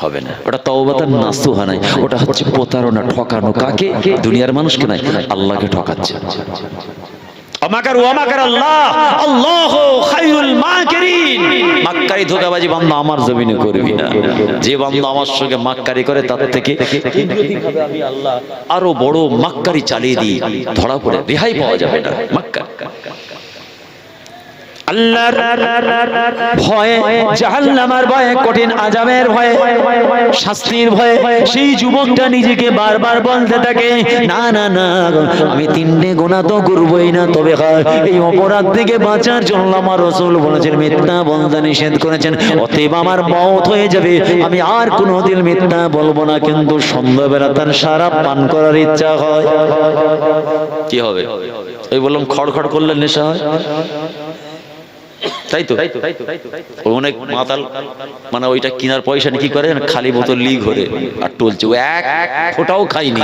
Speaker 1: হবে না। ওটা তওবাতুন নাসুহা নাই, ওটা হচ্ছে প্রতারণা, ঠকানো। কাকে? দুনিয়ার মানুষকে নয়, আল্লাহকে ঠকাচ্ছে। আমাকার ওয়া মাকার আল্লাহ, আল্লাহু খায়রুল মাকিরিন। মাক্কারি ধোঁকাবাজি বান্দা আমার জমিনে করবি না। যে বান্দা আমার সঙ্গে মাক্কারি করে তার থেকে আমি আল্লাহ আরো বড় মাক্কারি চালিয়ে দিই, ধরা পড়ে রেহাই পাওয়া যাবে না। মাক্কার আল্লাহর ভয়ে, জাহান্নামের ভয়ে, কঠিন আযাবের ভয়ে, শাস্তির ভয়ে সেই যুবকটা নিজেকে বারবার বলতে থাকে, না না না, আমি 3টে গুনাহ তো করবই না, তবে এই অপরাধ থেকে বাঁচার জন্য আমার রাসূল বলেছেন, মিথ্যা বলতে নিষেধ করেছেন, অতএব আমার মওত হয়ে যাবে, আমি আর কোনোদিন মিথ্যা বলবো না। কিন্তু সন্ধ্যাবেলা তার শরাব পান করার ইচ্ছা হয়, কি হবে? ওই বললাম খড়খড় করলে নেশা হয়। তাই তো অনেক মাতাল মানে ওইটা কেনার পয়সা নিয়ে কি করে খালি বোতল লিগ ঘরে আর টলছে, ও এক ফোঁটাও খাইনি,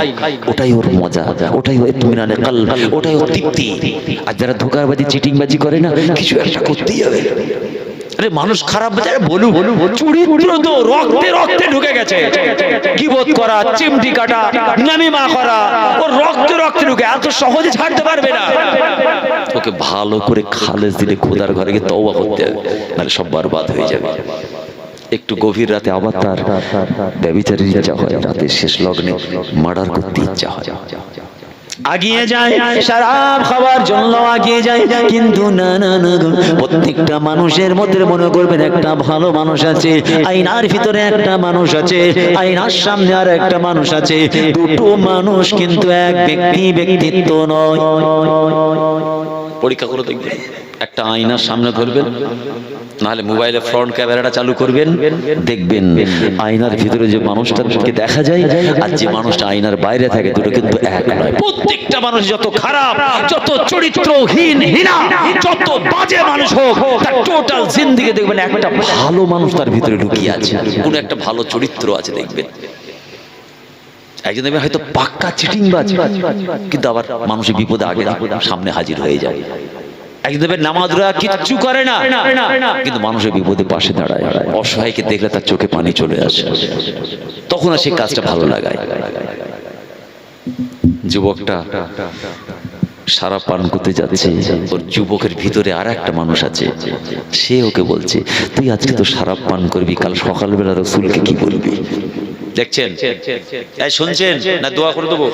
Speaker 1: ওটাই ওর মজা, ওটাই ওর ইতমিনানে কলব, ওটাই ওর তৃপ্তি। আর যারা ধোঁকাবাজি চিটিংবাজি করে না, কিছু একটা করতেই হবে। আরে মানুষ খারাপ বাজারে বলু চরিত্র তো রক্তে রক্তে ঢুকে গেছে। গীবত করা, চিমটি কাটা, নামিমা করা, ও রক্তে রক্তে ঢুকে, এত সহজে ছাড়তে পারবে না। ওকে ভালো করে খালেস দিলে খোদার ঘরে গিয়ে তওবা করতে হবে, নাহলে সব বরবাদ হয়ে যাবে। একটু গভীর রাতে আবার তার ব্যভিচারের ইচ্ছা হয়, রাতের শেষ লগ্নে মার্ডার করতে ইচ্ছা হয়, আগিয়ে যায় শরাব খাওয়ার জন্য আগিয়ে যায়। কিন্তু না না না, প্রত্যেকটা মানুষের মধ্যে মনে করবেন একটা ভালো মানুষ আছে, আয়নার ভিতরে একটা মানুষ আছে, আয়নার সামনে আর একটা মানুষ আছে, দুটো মানুষ কিন্তু এক ব্যক্তিত্ব নয়। পরীক্ষা করে দেখবেন, একটা আয়নার সামনে ধরবেন, নাহলে মোবাইলে ফ্রন্ট ক্যামেরাটা চালু করবেন, দেখবেন আয়নার ভিতরে যে মানুষটাকে দেখা যায় আর যে মানুষটা আয়নার বাইরে থাকে, দুটো কিন্তু এক নয়। প্রত্যেকটা মানুষ যত খারাপ, যত চরিত্রহীন, যত বাজে মানুষ হোক, তার টোটাল জিন্দেগি দেখবেন একটা ভালো মানুষ তার ভিতরে ঢুকিয়ে আছে, কোন একটা ভালো চরিত্র আছে দেখবেন। একজন দেখবেন হয়তো পাক্কা চিটিংবাজ, কিন্তু আবার মানুষের বিপদে আগে সামনে হাজির হয়ে যায়। একজন দেখবেন নামাজরা কিচ্ছু করে না, কিন্তু মানুষের বিপদে পাশে দাঁড়ায়। অসহায়কে দেখলে তার চোখে পানি চলে আসে, তখন আর সেই কাজটা ভালো লাগায়। যুবকটা সারা পান করতে যাচ্ছে, ওর যুবকের ভিতরে আর একটা মানুষ আছে, সে ওকে বলছে, তুই আজকে তো সারা পান করবি, কাল সকালবেলা রাসূলকে কি বলবি? দেখছেন, শুনছেন না? দোয়া করে দেবো।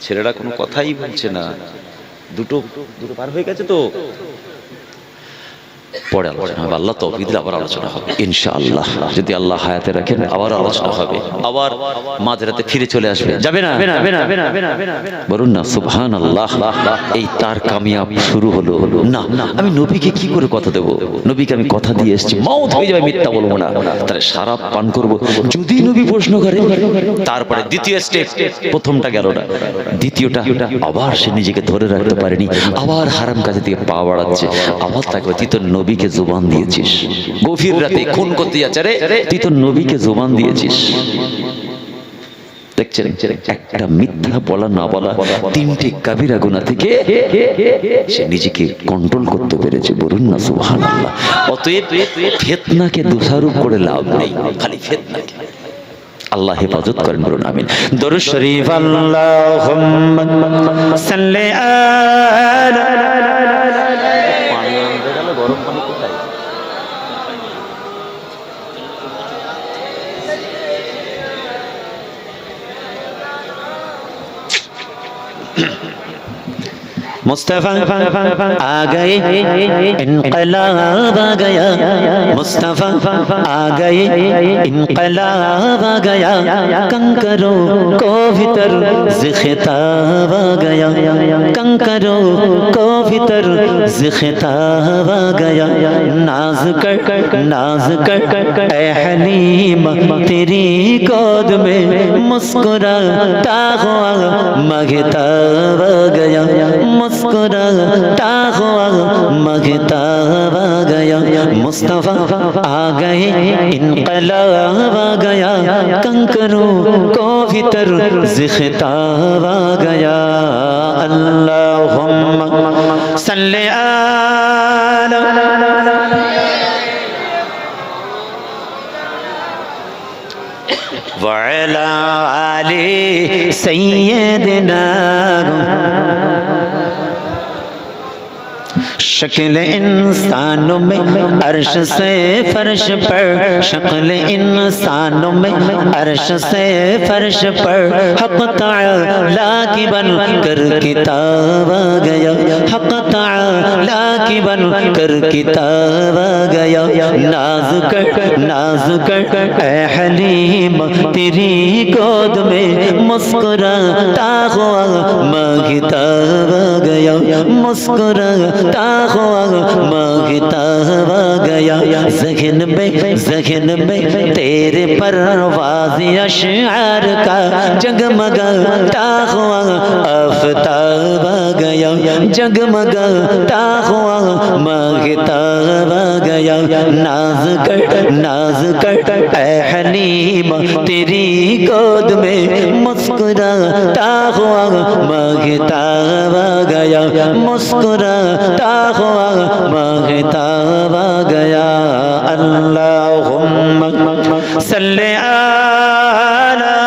Speaker 1: ছেলেরা কোনো কথাই বলছে না, দুটো পার হয়ে গেছে তো। পরে আলোচনা হবে, আল্লাহ তৌফিক দিলে আবার আলোচনা হবে ইনশাআল্লাহ। যদি আল্লাহ হায়াতে রাখেন আবার আলোচনা হবে, আবার মাঝরাতে ফিরে চলে আসবে, যাবে না? বলুন না সুবহানাল্লাহ। এই তার কামিয়াব শুরু হলো। না, আমি নবীকে কি করে কথা দেব? নবীকে আমি কথা দিয়ে এসেছি, মওত হয়ে যাবে, মিথ্যা বলবো না, তাহলে শরাব পান করব। যদি নবী প্রশ্ন করে, তারপরে দ্বিতীয় স্টেপ, প্রথমটা গেল না, দ্বিতীয়টা, আবার সে নিজেকে ধরে রাখতে পারেনি, আবার হারাম কাজে দিয়ে পা বাড়াচ্ছে, আবার তাকে তুই তো নবীকে জবান দিয়েছিস, গভীর রাতে খুন করতে যাচ্ছে, রে তুই তো নবীকে জবান দিয়েছিস। দেখছেন, একটা মিথ্যা বলা না বলা, তিনটে কাবিরা গুনাহ থেকে সে নিজেকে কন্ট্রোল করতে পেরেছে। বলুন না সুবহানাল্লাহ। অতএব ফিতনাকে দোষারোপ করে লাভ নেই, খালি ফিতনাকে আল্লাহ হেফাজত করেন, বলুন আমিন। দরুদ শরীফ আল্লাহুম্মা সাল্লি আলা। গরম পানি কোথায়? मुस्तफा आ गए, इनकलाब आ गया, मुस्तफा आ गए, इनकलाब आ गया, कंकरों को भीतर ज़िख़्ताब आ गया, कंकरों को भीतर ज़िख़्ताब आ गया। नाज कर ऐ हलीमा तेरी गोद में मुस्कुराता हुआ मघताब आ गया, मुस्कुराता हुआ मघताब आ गया। मुस्तफा आ गए, इनकलाब आ गया, कंकरों को भीतर ज़िख़्ताब आ गया। अल्लाहुम्मा सल्ली अला वअला आलि सय्यिदना। शक्ल इंसानों में अर्श से फर्श पर, शक्ल इंसानों में अर्श से फर्श पर, हक़ तआला की बन कर किताब आ गया, हक़ तआला की बन कर किताब आ गया। नाज कर ऐ हलीमा तेरी गोद में मुस्कुराता हुआ मघताब आ गया, मुस्कुराता हुआ मांगता हुआ गया ज़हन में तेरे परवाज़ अशआर का जगमगाता हुआ आफ़ताब आ गया जगमगाता हुआ मांगता हुआ गया नाज कर ऐ हलीमा तेरी गोद में मुस्कुराता हुआ मांगता हुआ गया मुस्कुराता हुआ मांगता हुआ गया अल्लाहुम्मा सल्ले अला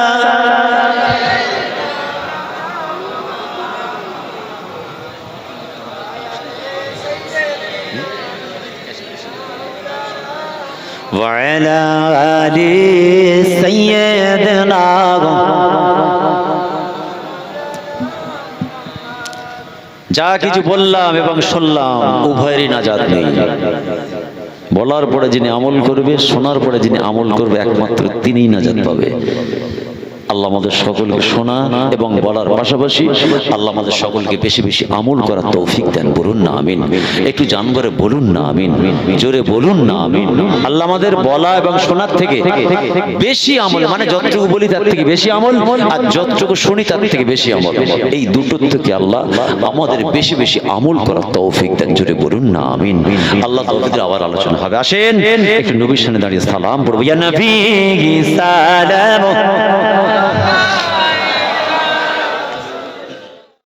Speaker 1: वअला आलि सय्यदना যা কিছু বললাম এবং শুনলাম উভয়েরই নাজাত নেই বলার পরে যিনি আমল করবে শোনার পরে যিনি আমল করবে একমাত্র তিনিই নাজাত পাবে আল্লাহ আমাদের সকলকে শোনা এবং বলার পাশাপাশি আল্লাহ আমাদের সকলকে বেশি বেশি আমল করার তৌফিক দেন বলুন না আমিন একটু জানগরে বলুন না আমিন জোরে বলুন না আমিন আল্লাহ আমাদের বলা এবং শোনার থেকে বেশি আমল মানে যতটুকু বলি তার থেকে বেশি আমল আর যতটুকু শুনি তার থেকে বেশি আমল এই দুটোর থেকে আল্লাহ আমাদের বেশি বেশি আমল করার তৌফিক দেন জোরে বলুন না আমিন আল্লাহ তৌফিক আবার আলোচনা হবে আসেন একটু নবীর সামনে দাঁড়িয়ে সালাম পড়ব ইয়া নবী সালাম